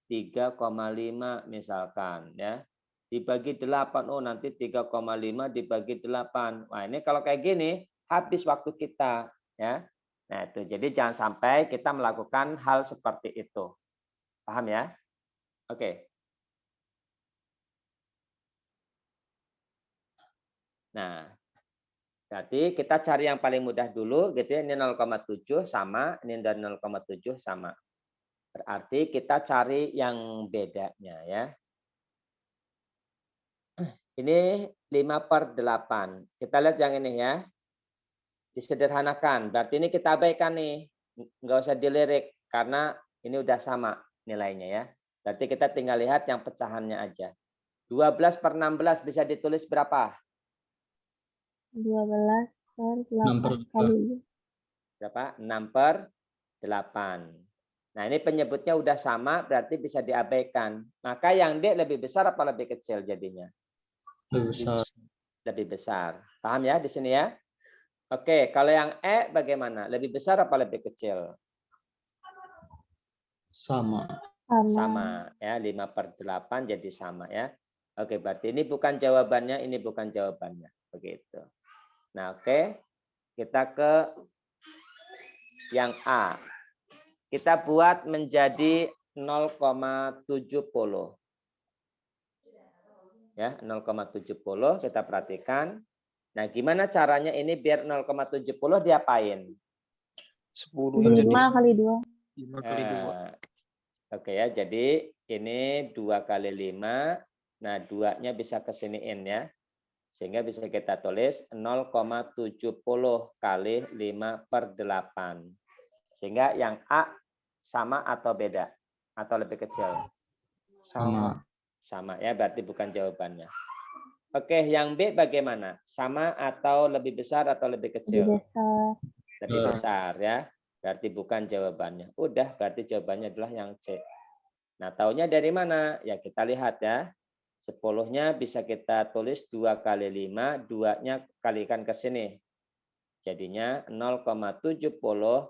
3,5 misalkan ya. Dibagi 8, oh nanti 3,5 dibagi 8. Wah, ini kalau kayak gini habis waktu kita ya. Nah, itu. Jadi jangan sampai kita melakukan hal seperti itu. Paham ya? Oke. Nah, berarti kita cari yang paling mudah dulu gitu ya. Ini 0,7 sama, ini dan 0,7 sama. Berarti kita cari yang bedanya ya. Ini 5/8. Kita lihat yang ini ya. Disederhanakan. Berarti ini kita abaikan nih. Nggak usah dilirik karena ini udah sama nilainya ya. Berarti kita tinggal lihat yang pecahannya aja. 12/16 bisa ditulis berapa? 12/8 kali. Berapa? 6/8. Nah, ini penyebutnya udah sama, berarti bisa diabaikan. Maka yang D lebih besar apa lebih kecil jadinya? Lebih besar. Lebih besar. Paham ya di sini ya? Oke, kalau yang E bagaimana? Lebih besar apa lebih kecil? Sama. Sama ya, 5/8 jadi sama ya. Oke, berarti ini bukan jawabannya, ini bukan jawabannya. Begitu. Nah, oke. Kita ke yang A. Kita buat menjadi 0,70. Ya, 0,70 kita perhatikan. Nah, gimana caranya ini biar 0,70 diapain? 10 jadi 5 kali 2. 5 kali 2. Oke ya, jadi ini 2 kali 5. Nah, 2-nya bisa kesiniin ya. Sehingga bisa kita tulis 0,70 kali 5 per 8. Sehingga yang A sama atau beda? Atau lebih kecil? Sama. Sama ya, berarti bukan jawabannya. Oke, yang B bagaimana? Sama atau lebih besar atau lebih Lebih kecil? besar. Lebih besar ya. Berarti bukan jawabannya. Udah, berarti jawabannya adalah yang C. Nah, taunya dari mana? Ya kita lihat ya. 10-nya bisa kita tulis 2 kali 5, 2-nya kalikan ke sini. Jadinya 0,70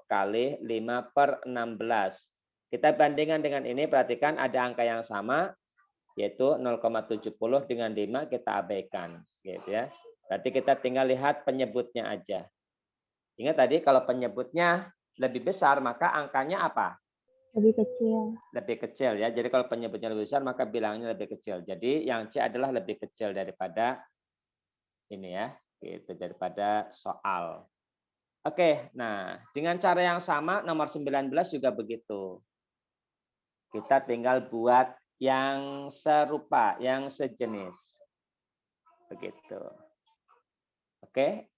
kali 5 per 16. Kita bandingkan dengan ini, perhatikan ada angka yang sama, yaitu 0,70 dengan 5 kita abaikan. Gitu ya. Berarti kita tinggal lihat penyebutnya aja. Ingat tadi kalau penyebutnya lebih besar, maka angkanya apa? Lebih kecil. Lebih kecil ya. Jadi kalau penyebutnya lebih besar, maka bilangnya lebih kecil. Jadi yang C adalah lebih kecil daripada ini ya, gitu, daripada soal. Oke, nah dengan cara yang sama nomor 19 juga begitu. Kita tinggal buat yang serupa, yang sejenis. Begitu. Oke.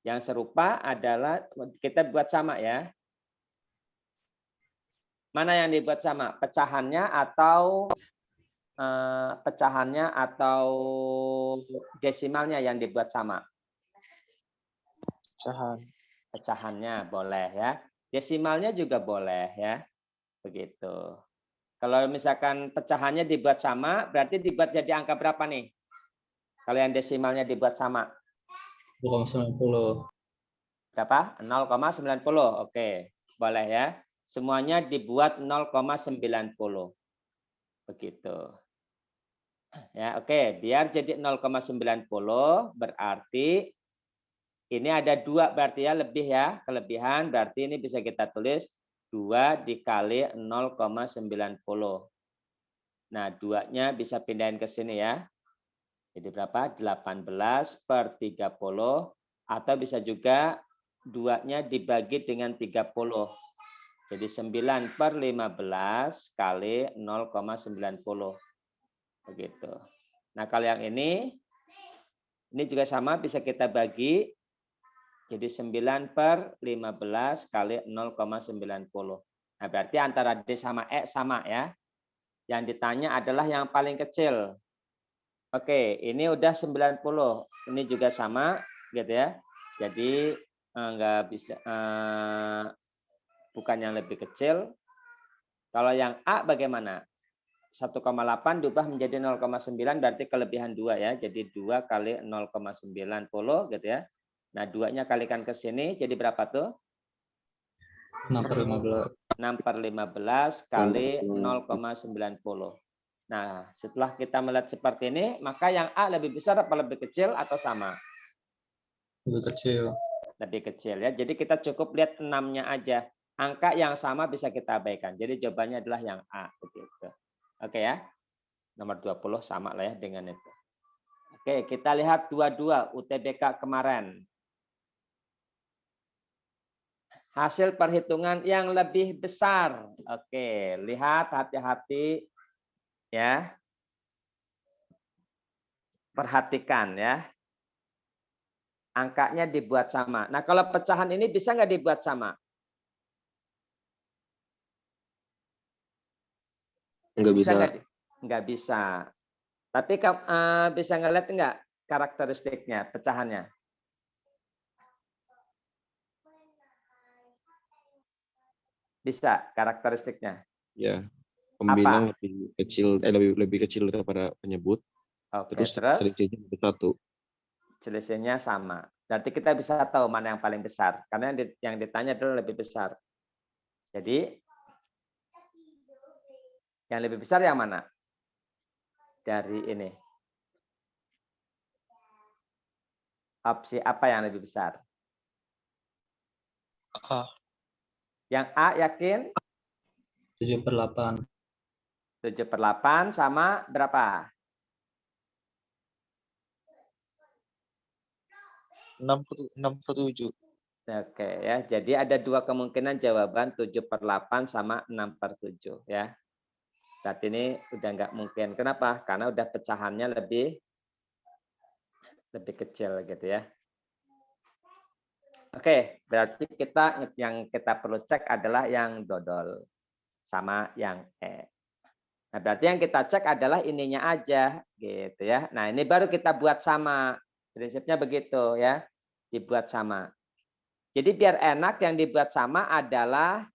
Yang serupa adalah kita buat sama ya. Mana yang dibuat sama? Pecahannya atau desimalnya yang dibuat sama? Pecahannya boleh ya. Desimalnya juga boleh ya. Begitu. Kalau misalkan pecahannya dibuat sama, berarti dibuat jadi angka berapa nih? Kalau yang desimalnya dibuat sama? 0,90. Berapa? 0,90. Oke, boleh ya. Semuanya dibuat 0,90. Begitu. Ya, oke, biar jadi 0,90 berarti ini ada 2 berarti ya, lebih ya, kelebihan berarti ini bisa kita tulis 2 dikali 0,90. Nah, 2-nya bisa pindahin ke sini ya. Jadi berapa? 18 per 30 atau bisa juga 2-nya dibagi dengan 30. Jadi 9 per 15 kali 0,90. Begitu. Nah, kalau yang ini juga sama bisa kita bagi. Jadi 9 per 15 kali 0,90. Nah, berarti antara D sama E sama ya. Yang ditanya adalah yang paling kecil. Oke, ini udah 90. Ini juga sama gitu ya. Jadi enggak bisa bukan yang lebih kecil. Kalau yang A bagaimana? 1,8 diubah menjadi 0,9 berarti kelebihan 2 ya. Jadi 2 kali 0,90 gitu ya. Nah, 2-nya kalikan ke sini jadi berapa tuh? 6 per 15. 6 per 15 kali 0,90. Nah, setelah kita melihat seperti ini, maka yang A lebih besar apa lebih kecil atau sama? Lebih kecil. Lebih kecil ya. Jadi kita cukup lihat 6-nya aja. Angka yang sama bisa kita abaikan. Jadi jawabannya adalah yang A. Begitu. Oke ya. Nomor 20 sama lah ya dengan itu. Oke, kita lihat 22 UTBK kemarin. Hasil perhitungan yang lebih besar. Oke, lihat hati-hati ya. Perhatikan ya. Angkanya dibuat sama. Nah, kalau pecahan ini bisa nggak dibuat sama? Nggak bisa. Nggak bisa. Tapi bisa ngeliat nggak karakteristiknya, pecahannya? Bisa karakteristiknya. Ya, pembilang lebih kecil, lebih kecil daripada penyebut. Oke, Terus terus selisihnya satu. selisihnya sama. Berarti kita bisa tahu mana yang paling besar. Karena yang ditanya adalah lebih besar. Jadi yang lebih besar yang mana? Dari ini. Opsi apa yang lebih besar? A. Yang A yakin? 7 per 8. 7 per 8 sama berapa? 6/7. Oke ya, jadi ada dua kemungkinan jawaban 7/8 sama 6/7 ya. Saat ini udah nggak mungkin. Kenapa? Karena udah pecahannya lebih kecil gitu ya. Oke, berarti yang kita perlu cek adalah yang dodol sama yang E. Nah, berarti yang kita cek adalah ininya aja gitu ya. Nah, ini baru kita buat sama. Prinsipnya begitu ya. Dibuat sama. Jadi biar enak yang dibuat sama adalah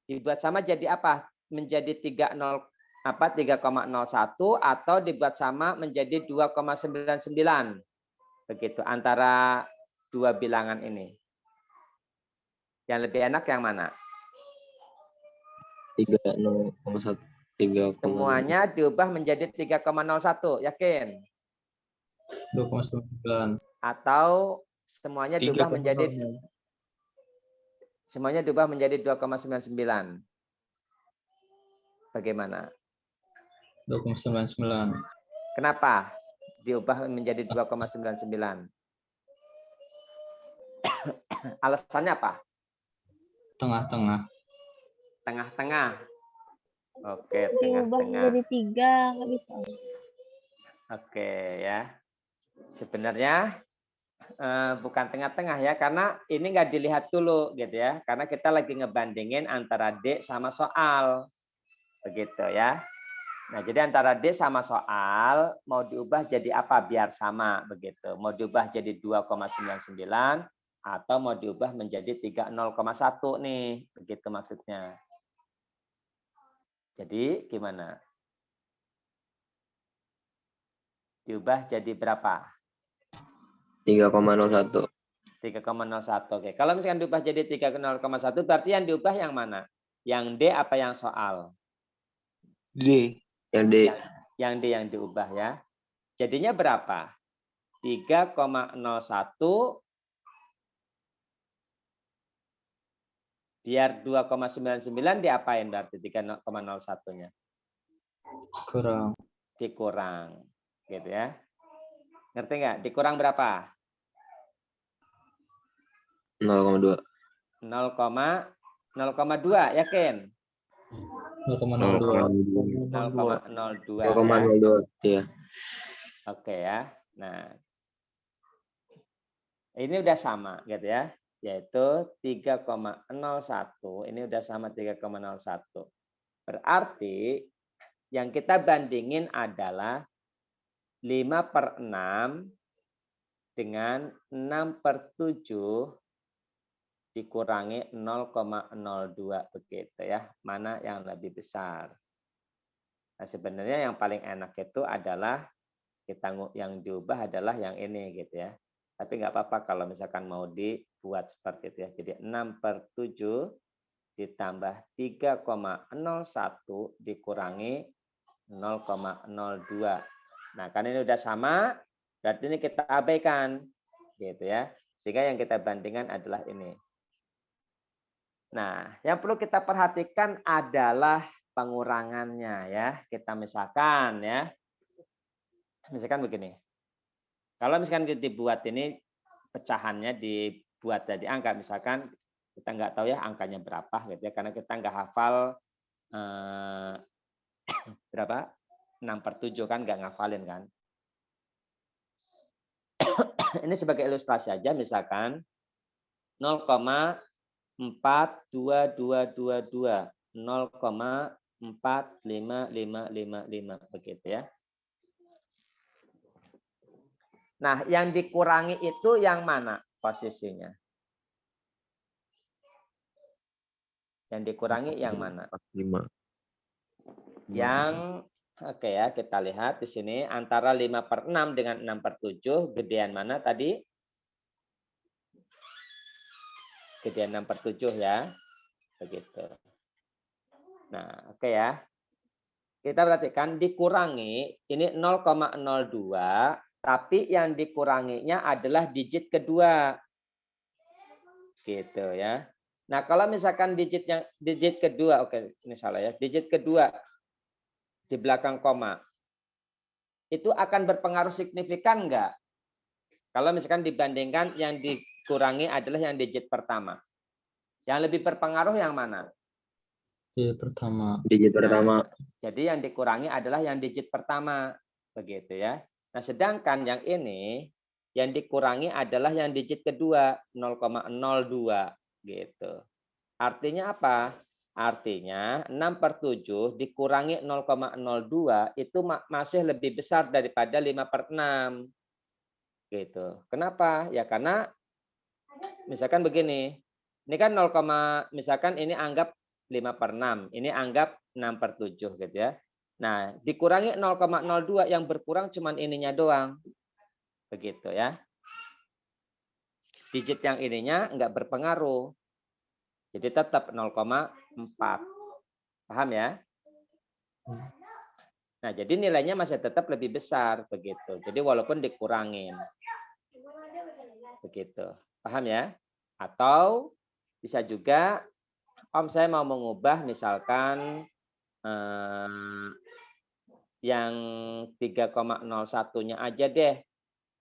dibuat sama jadi apa? Menjadi 3,01 atau dibuat sama menjadi 2,99. Begitu antara dua bilangan ini. Yang lebih enak yang mana? 3,01. 3,01. Semuanya diubah menjadi 3,01, yakin? 2,9. Atau semuanya diubah 3,00. menjadi 2,99. Bagaimana? 2,99. Kenapa diubah menjadi 2,99? Alasannya apa? Tengah-tengah. Tengah-tengah. Oke, Diubah tengah-tengah. menjadi 3, nggak bisa. Oke ya. Sebenarnya bukan tengah-tengah ya, karena ini nggak dilihat dulu gitu ya, karena kita lagi ngebandingin antara D sama soal, begitu ya. Nah jadi antara D sama soal mau diubah jadi apa biar sama begitu, mau diubah jadi 2,99 atau mau diubah menjadi 3,01 nih, begitu maksudnya. Jadi gimana? Diubah jadi berapa? 3,01. 3,01. Oke. Kalau misalkan diubah jadi 3,01 berarti yang diubah yang mana? Yang D apa yang soal? D. Yang D. Yang D yang diubah ya. Jadinya berapa? 3,01 biar 2,99 diapain berarti 3,01-nya? Kurang. Dikurang. Gitu ya. Ngerti nggak? Dikurang berapa? 0,2. 0,02 yakin? 0,02. 0,02 ya. 0,02. Iya. Oke ya. Nah, ini udah sama gitu ya. Yaitu 3,01. Ini udah sama 3,01. Berarti yang kita bandingin adalah 5/6 dengan 6/7 dikurangi 0,02 begitu ya. Mana yang lebih besar? Nah, sebenarnya yang paling enak itu adalah yang diubah adalah yang ini gitu ya. Tapi nggak apa-apa kalau misalkan mau dibuat seperti itu ya. Jadi 6/7 ditambah 3,01 dikurangi 0,02. Nah, kan ini udah sama, berarti ini kita abaikan gitu ya. Sehingga yang kita bandingkan adalah ini. Nah, yang perlu kita perhatikan adalah pengurangannya ya. Kita misalkan ya. Misalkan begini. Kalau misalkan kita dibuat ini pecahannya dibuat dari angka, misalkan kita nggak tahu ya angkanya berapa gitu ya, karena kita nggak hafal berapa 6/7 kan, nggak ngafalin kan. Ini sebagai ilustrasi aja, misalkan 0,42222 0,45555 begitu ya. Nah, yang dikurangi itu yang mana posisinya? Yang dikurangi yang mana? 5. Yang oke ya, kita lihat di sini antara 5/6 dengan 6/7, gedean mana tadi? Gedean 6/7 ya. Begitu. Nah, oke ya. Kita perhatikan dikurangi ini 0,02, tapi yang dikuranginya adalah digit kedua. Gitu ya. Nah, kalau misalkan digit kedua, oke, ini salah ya. Digit kedua di belakang koma. Itu akan berpengaruh signifikan enggak? Kalau misalkan dibandingkan yang dikurangi adalah yang digit pertama. Yang lebih berpengaruh yang mana? Digit pertama. Digit Nah, pertama. jadi yang dikurangi adalah yang digit pertama, begitu ya. Nah, sedangkan yang ini yang dikurangi adalah yang digit kedua, 0,02 gitu. Artinya apa? Artinya 6/7 dikurangi 0,02 itu masih lebih besar daripada 5/6. Gitu. Kenapa? Ya karena misalkan begini. Ini kan 0, misalkan ini anggap 5/6, ini anggap 6/7 gitu ya. Nah, dikurangi 0,02 yang berkurang cuman ininya doang. Begitu ya. Digit yang ininya enggak berpengaruh. Jadi tetap 0,4. Paham ya? Nah, jadi nilainya masih tetap lebih besar begitu. Jadi walaupun dikurangin. Begitu. Paham ya? Atau bisa juga Om saya mau mengubah misalkan yang 3,01-nya aja deh.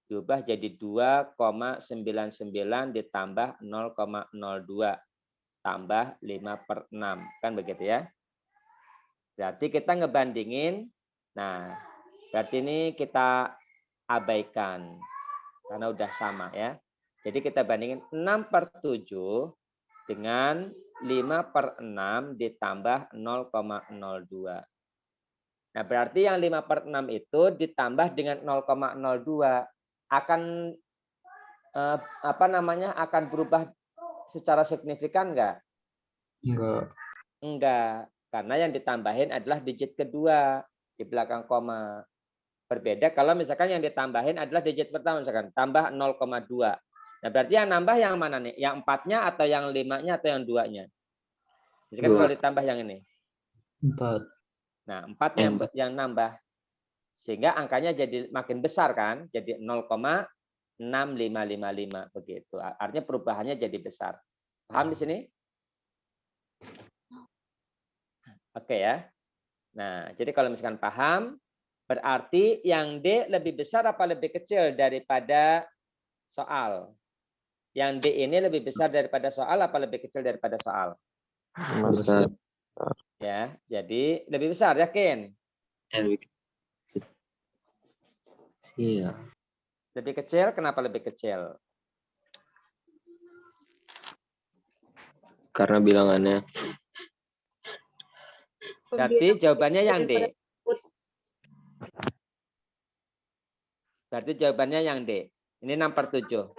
Diubah jadi 2,99 ditambah 0,02 tambah 5/6. Kan begitu ya? Berarti kita ngebandingin. Nah, berarti ini kita abaikan. Karena udah sama ya. Jadi kita bandingin 6/7 dengan 5/6 ditambah 0,02. Nah, berarti yang 5/6 itu ditambah dengan 0,02 akan akan berubah secara signifikan enggak? Enggak. Enggak, karena yang ditambahin adalah digit kedua di belakang koma. Berbeda kalau misalkan yang ditambahin adalah digit pertama, misalkan tambah 0,2. Nah, berarti yang nambah yang mana nih? Yang 4-nya atau yang 5-nya atau yang 2-nya? Misalkan kalau ditambah yang ini. 4. Nah, 4-nya yang nambah. Sehingga angkanya jadi makin besar kan? Jadi 0,6555 begitu. Artinya perubahannya jadi besar. Paham di sini? Oke ya. Nah, jadi kalau misalkan paham, berarti yang D lebih besar apa lebih kecil daripada soal? Yang D ini lebih besar daripada soal apa lebih kecil daripada soal? Besar. Ya, jadi lebih besar, yakin? Iya. Lebih kecil, kenapa lebih kecil? Karena bilangannya. Berarti jawabannya yang D. Berarti jawabannya yang D. Ini 6/7.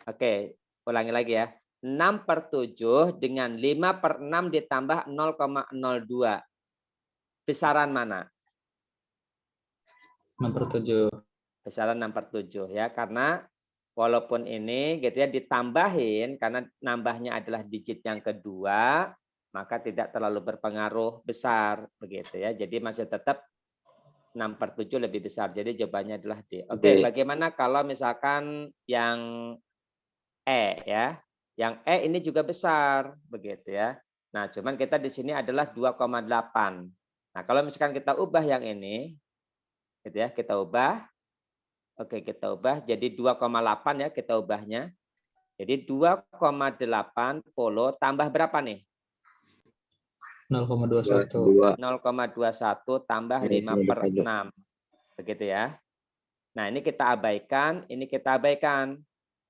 Oke, ulangi lagi ya. 6/7 dengan 5/6 ditambah 0,02. Besaran mana? 6/7. Besaran 6/7 ya, karena walaupun ini gitu ya ditambahin karena nambahnya adalah digit yang kedua, maka tidak terlalu berpengaruh besar begitu ya. Jadi masih tetap 6/7 lebih besar. Jadi jawabannya adalah D. Oke, bagaimana kalau misalkan yang E ya? Yang E ini juga besar begitu ya. Nah, cuman kita di sini adalah 2,8. Nah, kalau misalkan kita ubah yang ini gitu ya, kita ubah. Oke, kita ubah jadi 2,8 ya, kita ubahnya. Jadi 2,8 tambah berapa nih? 0,21. 0,21 tambah 5/6. Begitu ya. Nah, ini kita abaikan, ini kita abaikan.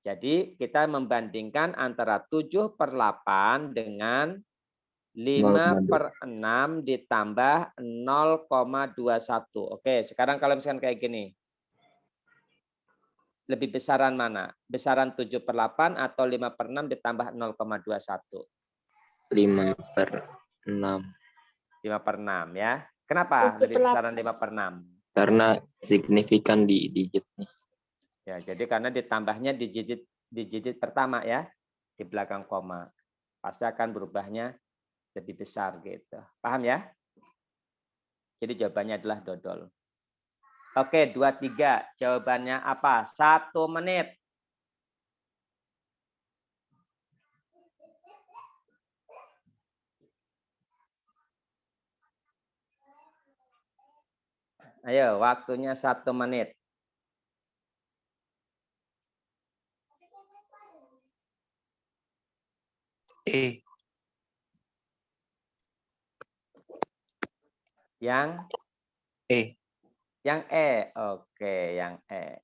Jadi kita membandingkan antara 7/8 dengan 5/6 ditambah 0,21. Oke, sekarang kalau misalkan kayak gini. Lebih besaran mana? Besaran 7/8 atau 5/6 ditambah 0,21? 5/6. 5/6 ya. Kenapa lebih besaran 5/6? Karena signifikan di digitnya. Ya, jadi karena ditambahnya di digit pertama ya, di belakang koma. Pasti akan berubahnya lebih besar gitu. Paham ya? Jadi jawabannya adalah dodol. Oke, 23. Jawabannya apa? 1 menit. Ayo, waktunya 1 menit. E. Yang E. yang E. Oke, yang E.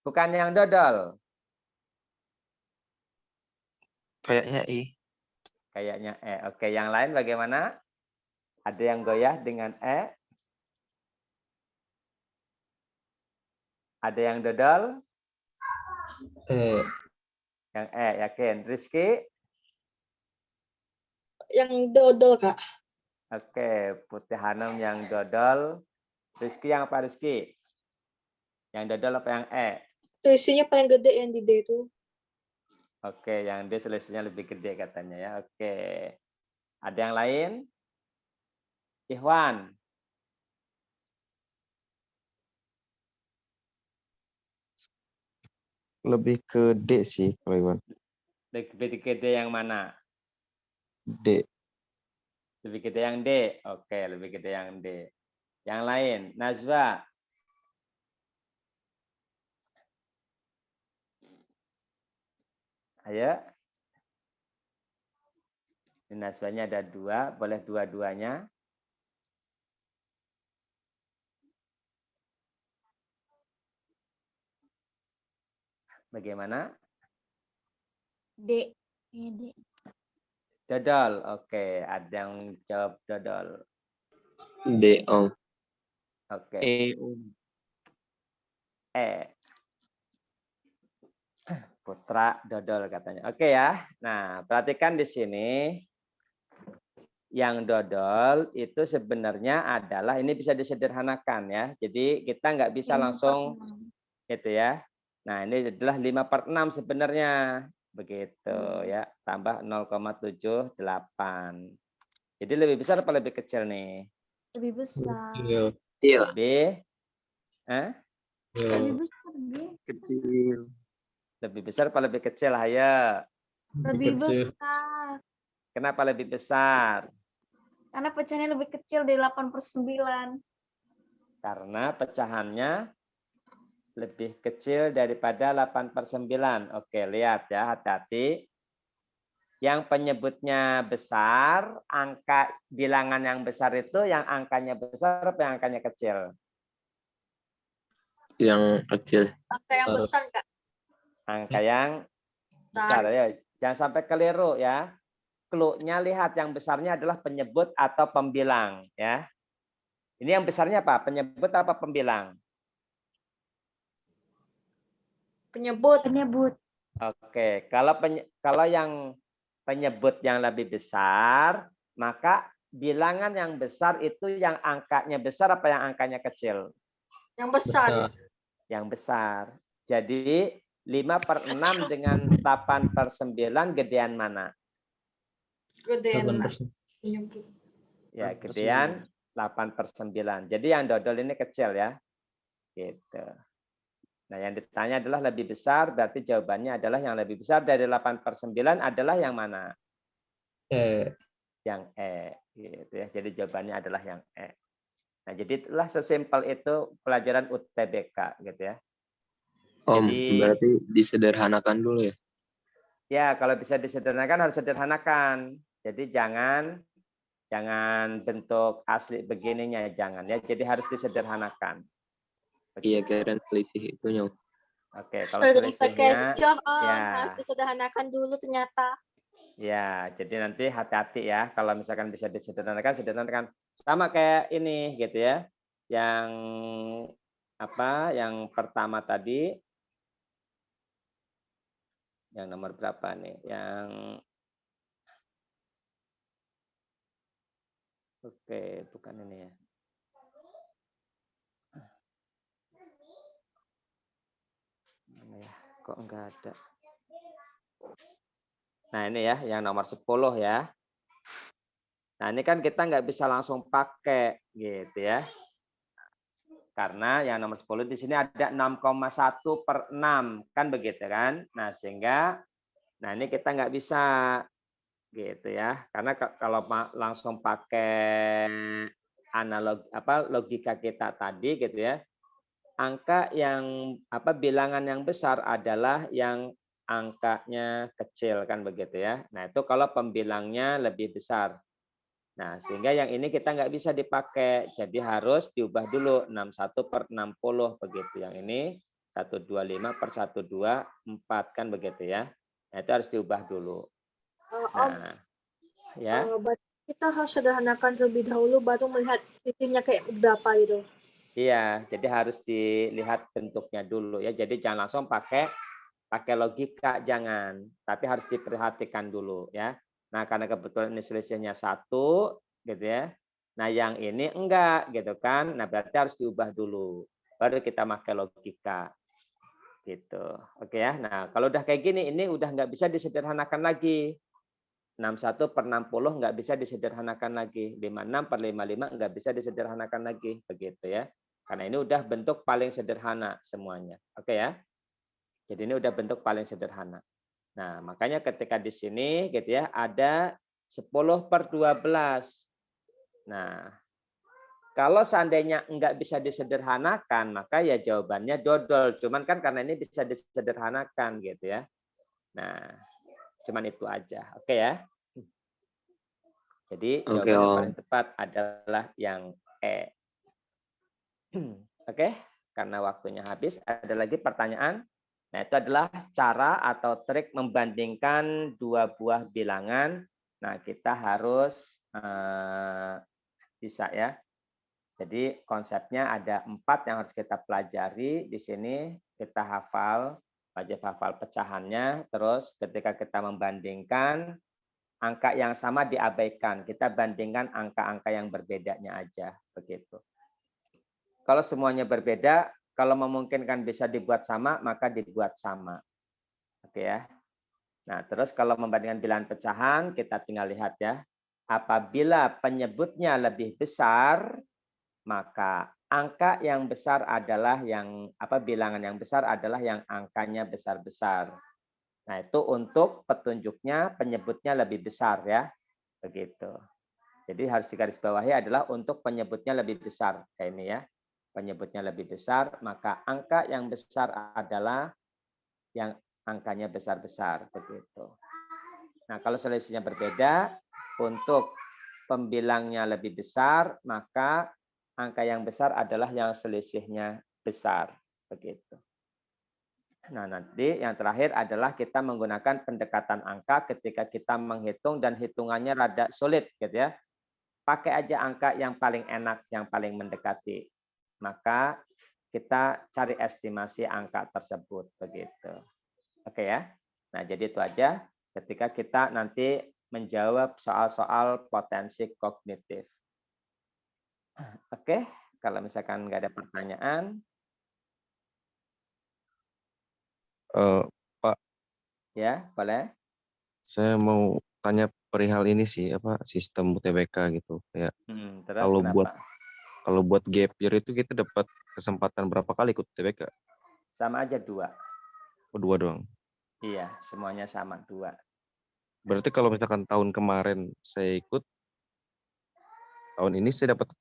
Bukan yang dodol. Kayaknya E. Kayaknya E. Oke, yang lain bagaimana? Ada yang goyah dengan E? Ada yang dodol? Yang E, yakin. Rizky? Yang dodol, Kak. Oke, Putih Hanum yang dodol. Rizky yang apa Rizky? Yang dodol apa yang E? Selisihnya paling gede yang di D itu. Oke, yang D selisihnya lebih gede katanya ya. Oke. Ada yang lain? Ikhwan. Lebih ke D sih kalau Iwan. Lebih gede yang mana? D. Lebih gede yang D. Oke, lebih gede yang D. Yang lain, Najwa. Ayo. Ini Najwanya ada 2, boleh dua-duanya. Bagaimana? D. D. Dodol. Oke, ada yang jawab dodol. D, Om. Oke. E. E. Putra dodol katanya. Oke ya. Nah, perhatikan di sini. Yang dodol itu sebenarnya adalah, ini bisa disederhanakan ya. Jadi kita nggak bisa langsung gitu ya. Nah, ini adalah 5/6 sebenarnya. Begitu ya. Tambah 0,78. Jadi lebih besar apa lebih kecil nih? Lebih besar. Iya. Lebih Lebih besar, B. Kecil. lebih besar apa lebih kecil? Ayo. Lebih besar. Kenapa lebih besar? Karena pecahannya lebih kecil dari 8/9. Karena pecahannya lebih kecil daripada 8/9. Oke, lihat ya, hati-hati. Yang penyebutnya besar, angka bilangan yang besar itu yang angkanya besar apa yang angkanya kecil? Yang kecil. Angka yang besar, Kak. Angka yang besar ya. Jangan sampai keliru ya. Clue-nya lihat yang besarnya adalah penyebut atau pembilang ya. Ini yang besarnya apa? Penyebut apa pembilang? Penyebut. Oke, kalau yang penyebut yang lebih besar, maka bilangan yang besar itu yang angkanya besar apa yang angkanya kecil? Yang besar. Yang besar. Jadi 5/6 dengan 8/9 gedean mana? Gedean penyebut. Ya, gedean 8/9. Jadi yang dodol ini kecil ya. Gitu. Nah, yang ditanya adalah lebih besar, berarti jawabannya adalah yang lebih besar dari 8/9 adalah yang mana? Yang E. Gitu ya. Jadi jawabannya adalah yang E. Nah, jadi itulah sesimpel itu pelajaran UTBK gitu ya. Om, Jadi, berarti disederhanakan dulu ya? Ya, kalau bisa disederhanakan harus sederhanakan. Jadi jangan bentuk asli begininya, jangan ya. Jadi harus disederhanakan. Iya, keren selisih itunya. Oke, kalau Selisihnya selisihnya kecil, ya. harus disederhanakan dulu ternyata. Ya, jadi nanti hati-hati ya. Kalau misalkan bisa disederhanakan. Sama kayak ini gitu ya. Yang apa? Yang pertama tadi. Yang nomor berapa nih? Oke, bukan ini ya. Mana ya? Kok enggak ada? Nah, ini ya, yang nomor 10 ya. Nah, ini kan kita nggak bisa langsung pakai gitu ya. Karena yang nomor 10 di sini ada 6,1/6 kan begitu kan. Nah, sehingga ini kita nggak bisa gitu ya. Karena kalau langsung pakai logika kita tadi gitu ya. Angka yang bilangan yang besar adalah yang angkanya kecil kan begitu ya. Nah itu kalau pembilangnya lebih besar. Nah, sehingga yang ini kita nggak bisa dipakai. Jadi harus diubah dulu 61/60 begitu. Yang ini 125 per 124 kan begitu ya. Nah, itu harus diubah dulu. Om, Nah, ya. berarti kita harus sederhanakan terlebih dahulu baru melihat selisihnya kayak berapa gitu. Iya, jadi harus dilihat bentuknya dulu ya. Jadi jangan langsung pakai logika, jangan. Tapi harus diperhatikan dulu ya. Nah, karena kebetulan ini selisihnya 1 gitu ya. Nah, yang ini enggak gitu kan. Nah, berarti harus diubah dulu. Baru kita pakai logika. Gitu. Oke ya. Nah, kalau udah kayak gini ini udah nggak bisa disederhanakan lagi. 61/60 nggak bisa disederhanakan lagi. 56/55 nggak bisa disederhanakan lagi begitu ya. Karena ini udah bentuk paling sederhana semuanya. Oke ya. Jadi ini udah bentuk paling sederhana. Nah, makanya ketika di sini gitu ya ada 10/12. Nah, kalau seandainya enggak bisa disederhanakan, maka ya jawabannya dodol. Cuman kan karena ini bisa disederhanakan gitu ya. Nah, cuman itu aja. Oke ya. Jadi Oke, jawaban yang Om. paling tepat adalah yang E. Oke, karena waktunya habis, ada lagi pertanyaan? Nah, itu adalah cara atau trik membandingkan dua buah bilangan. Nah, kita harus bisa ya. Jadi konsepnya ada 4 yang harus kita pelajari. Di sini kita hafal, wajib hafal pecahannya. Terus ketika kita membandingkan, angka yang sama diabaikan. Kita bandingkan angka-angka yang berbedanya aja. Begitu. Kalau semuanya berbeda, kalau memungkinkan bisa dibuat sama, maka dibuat sama. Oke ya. Nah, terus kalau membandingkan bilangan pecahan, kita tinggal lihat ya. Apabila penyebutnya lebih besar, maka angka yang besar adalah bilangan yang besar adalah yang angkanya besar-besar. Nah, itu untuk petunjuknya penyebutnya lebih besar ya. Begitu. Jadi harus digarisbawahi adalah untuk penyebutnya lebih besar. Kayak ini ya. Penyebutnya lebih besar, maka angka yang besar adalah yang angkanya besar-besar begitu. Nah, kalau selisihnya berbeda, untuk pembilangnya lebih besar, maka angka yang besar adalah yang selisihnya besar begitu. Nah, nanti yang terakhir adalah kita menggunakan pendekatan angka ketika kita menghitung dan hitungannya rada sulit gitu ya. Pakai aja angka yang paling enak, yang paling mendekati. Maka kita cari estimasi angka tersebut begitu. Oke ya. Nah, jadi itu aja ketika kita nanti menjawab soal-soal potensi kognitif. Oke, kalau misalkan nggak ada pertanyaan, Pak, ya boleh. saya mau tanya perihal ini sih, sistem UTBK gitu. Kayak Terus kalau kenapa? buat gap year itu kita dapat kesempatan berapa kali ikut UTBK? Sama aja 2. Oh, 2 doang. Iya, semuanya sama 2. Berarti kalau misalkan tahun kemarin saya ikut, tahun ini saya dapat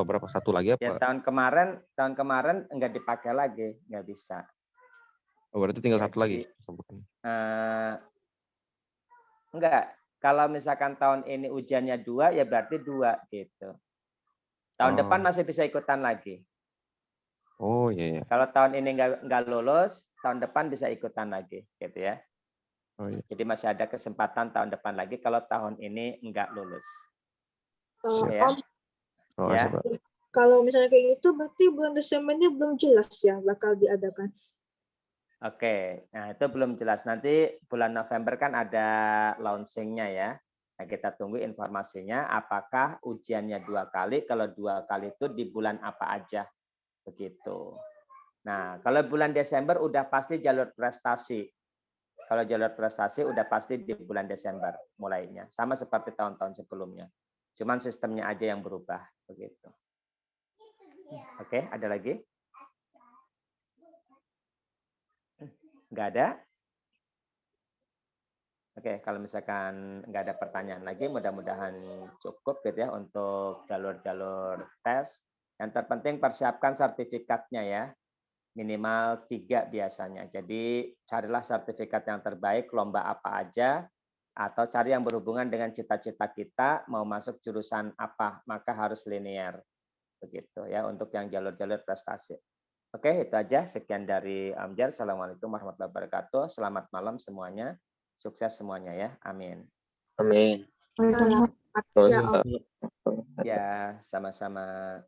berapa? 1 lagi Ya apa? tahun kemarin enggak dipakai lagi, nggak bisa. Oh, berarti tinggal Ya, 1 lagi jadi, kesempatan. enggak. Kalau misalkan tahun ini ujiannya 2, ya berarti 2 gitu. Tahun depan masih bisa ikutan lagi. Oh iya. Kalau tahun ini nggak lulus, tahun depan bisa ikutan lagi, gitu ya. Oh iya. Jadi masih ada kesempatan tahun depan lagi kalau tahun ini nggak lulus. Siap. Ya. Terima kasih, Pak. Kalau misalnya kayak gitu, berarti bulan Desember ini belum jelas ya bakal diadakan. Oke, nah itu belum jelas. Nanti bulan November kan ada launching-nya ya. Nah, kita tunggu informasinya apakah ujiannya 2 kali, kalau 2 kali itu di bulan apa aja. Begitu. Nah, kalau bulan Desember udah pasti jalur prestasi. Kalau jalur prestasi udah pasti di bulan Desember mulainya. Sama seperti tahun-tahun sebelumnya. Cuman sistemnya aja yang berubah. Begitu. Oke, ada lagi? Nggak ada? Oke, kalau misalkan nggak ada pertanyaan lagi, mudah-mudahan cukup gitu ya untuk jalur-jalur tes. Yang terpenting persiapkan sertifikatnya ya. minimal 3 biasanya. Jadi carilah sertifikat yang terbaik, lomba apa aja, atau cari yang berhubungan dengan cita-cita kita, mau masuk jurusan apa, maka harus linear. Begitu ya untuk yang jalur-jalur prestasi. Oke, itu aja. Sekian dari Amjar. Assalamualaikum warahmatullahi wabarakatuh. Selamat malam semuanya. Sukses semuanya ya. Amin. Amin. Selamat Terus, ya, Om. Ya, sama-sama.